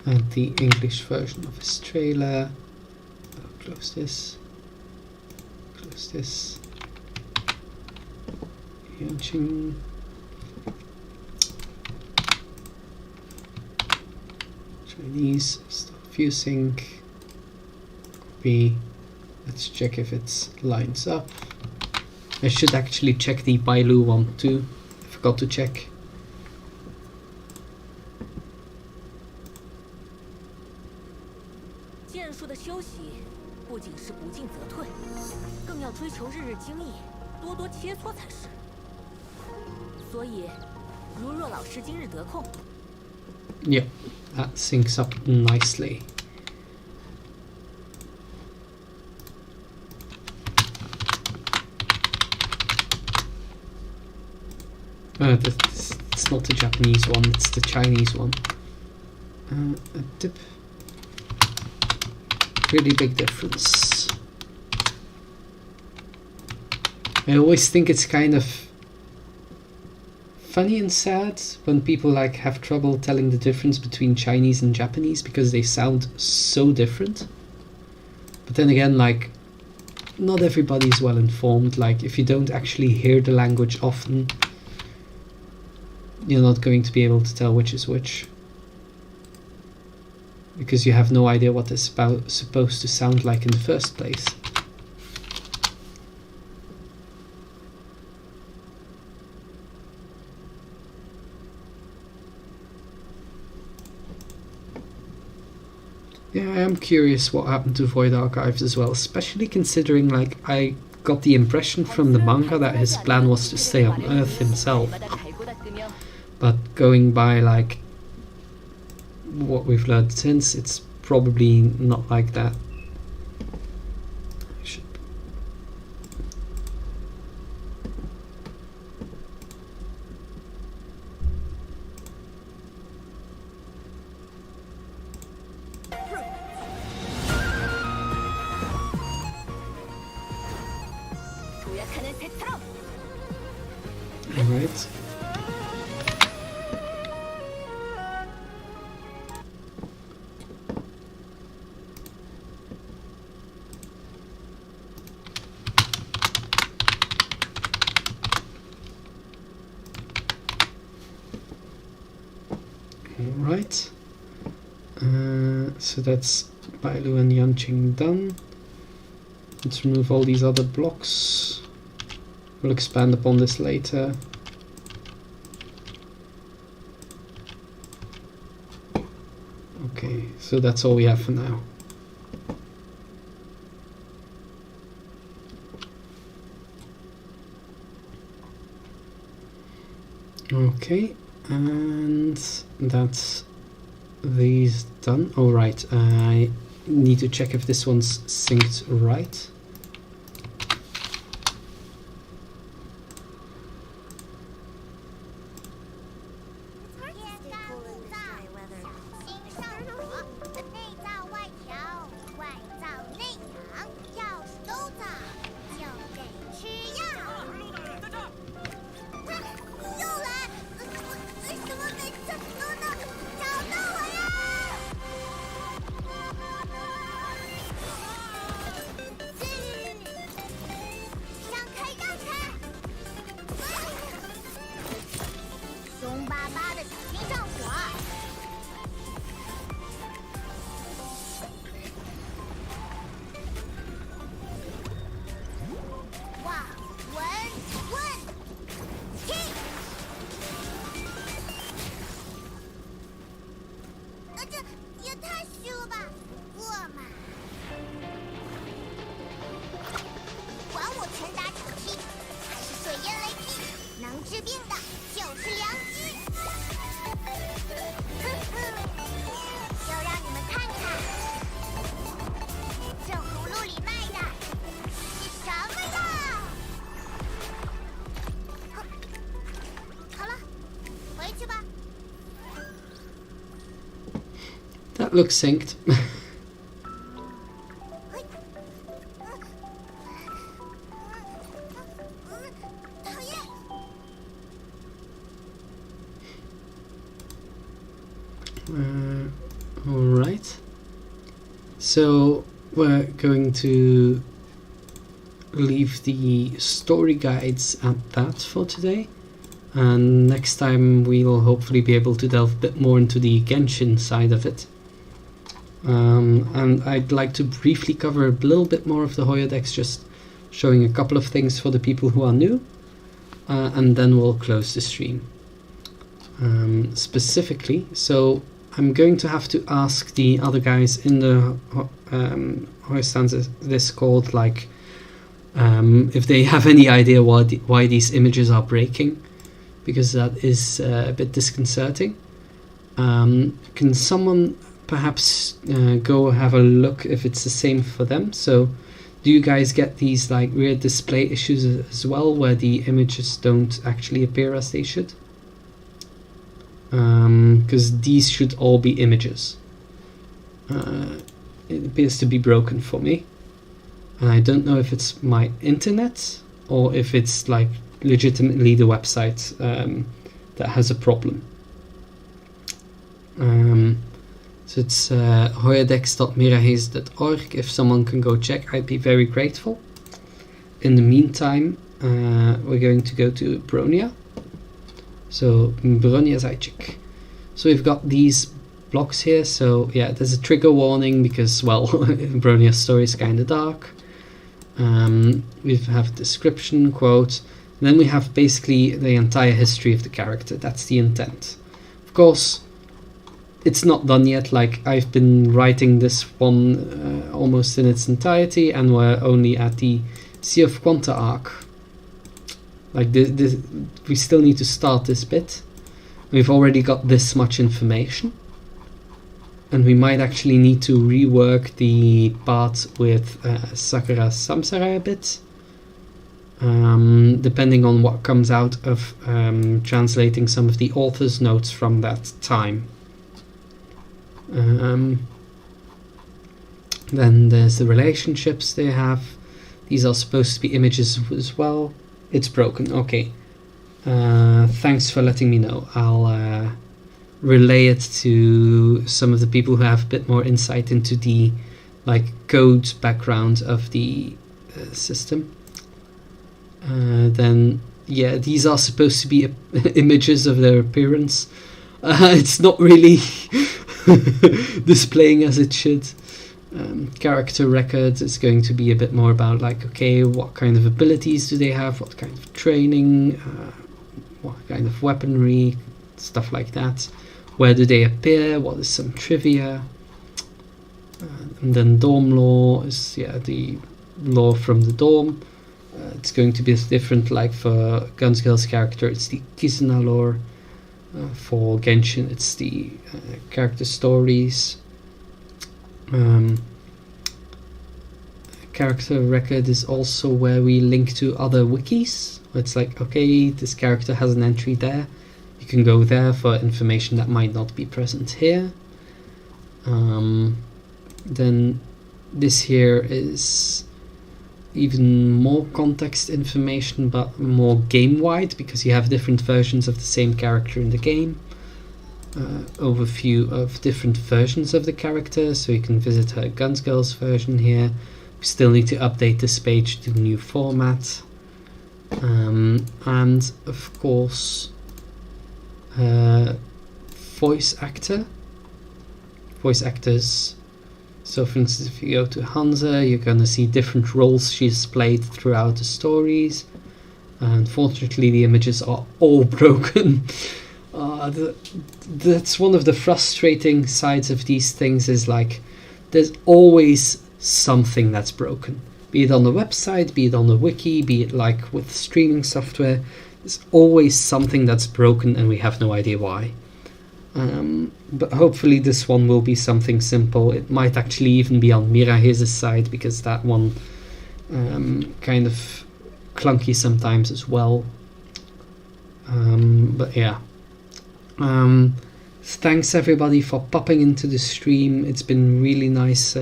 And the English version of this trailer. Close this. Close this. Yanqing. Chinese. Stop ViewSync. Copy. Let's check if it lines up. I should actually check the Bailu one too. I forgot to check. Yep, that syncs up nicely. It's not the Japanese one, it's the Chinese one. A dip. Really big difference. I always think it's kind of funny and sad when people like have trouble telling the difference between Chinese and Japanese because they sound so different. But then again, like, not everybody's well informed. Like, if you don't actually hear the language often, you're not going to be able to tell which is which, because you have no idea what it's supposed to sound like in the first place. Yeah, I am curious what happened to Void Archives as well, especially considering like I got the impression from the manga that his plan was to stay on Earth himself. But going by like what we've learned since, it's probably not like that. Alright. Alright, so that's Bailu and Yanqing done. Let's remove all these other blocks. We'll expand upon this later. Okay, so that's all we have for now. Okay. And that's these done. All right, I need to check if this one's synced right. That looks synced. Alright. So we're going to leave the story guides at that for today. And next time we'll hopefully be able to delve a bit more into the Genshin side of it. And I'd like to briefly cover a little bit more of the Hoyodex, just showing a couple of things for the people who are new. And then we'll close the stream. Specifically, so I'm going to have to ask the other guys in the HoYoStans Discord, like, if they have any idea why these images are breaking, because that is a bit disconcerting. Can someone perhaps go have a look if it's the same for them? So do you guys get these like weird display issues as well, where the images don't actually appear as they should? Because these should all be images. It appears to be broken for me, and I don't know if it's my internet or if it's like legitimately the website that has a problem. So it's hoyodex.mirahaze.org. If someone can go check, I'd be very grateful. In the meantime, we're going to go to Bronia. So Bronia Zajczyk. So we've got these blocks here. So yeah, there's a trigger warning because, well, Bronia's story is kind of dark. We have a description, quote. Then we have basically the entire history of the character. That's the intent. Of course, it's not done yet. Like, I've been writing this one almost in its entirety, and we're only at the Sea of Quanta arc. Like, we still need to start this bit. We've already got this much information, and we might actually need to rework the part with Sakura Samsara a bit, depending on what comes out of translating some of the author's notes from that time. Then there's the relationships they have. These are supposed to be images as well. It's broken. Okay. Thanks for letting me know. I'll relay it to some of the people who have a bit more insight into the code background of the system. Then yeah, these are supposed to be images of their appearance. It's not really displaying as it should. Character records is going to be a bit more about okay, what kind of abilities do they have, what kind of training, what kind of weaponry, stuff like that. Where do they appear, what is some trivia. And then dorm lore is the lore from the dorm. It's going to be different, like for Guns Girl's character it's the Kizuna lore. For Genshin it's the character stories. Character record is also where we link to other wikis. It's okay, this character has an entry there. You can go there for information that might not be present here. Then this here is even more context information, but more game-wide, because you have different versions of the same character in the game. Overview of different versions of the character, so you can visit her Guns Girl's version here. We still need to update this page to the new format. And of course, voice actors. So for instance, if you go to Hansa, you're going to see different roles she's played throughout the stories. Unfortunately, the images are all broken. That's one of the frustrating sides of these things, is there's always something that's broken. Be it on the website, be it on the wiki, be it with streaming software. There's always something that's broken and we have no idea why. But hopefully this one will be something simple. It might actually even be on Mirahaze's side, because that one kind of clunky sometimes as well. But yeah, Thanks everybody for popping into the stream. It's been really nice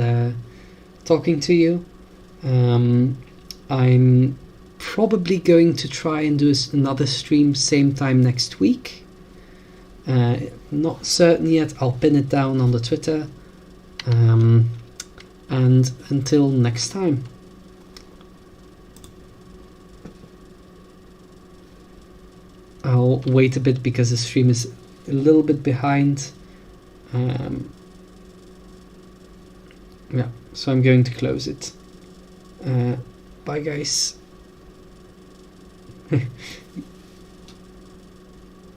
talking to you. I'm probably going to try and do another stream same time next week. Not certain yet. I'll pin it down on the Twitter. And until next time. I'll wait a bit because the stream is a little bit behind. Yeah, so I'm going to close it. Bye guys.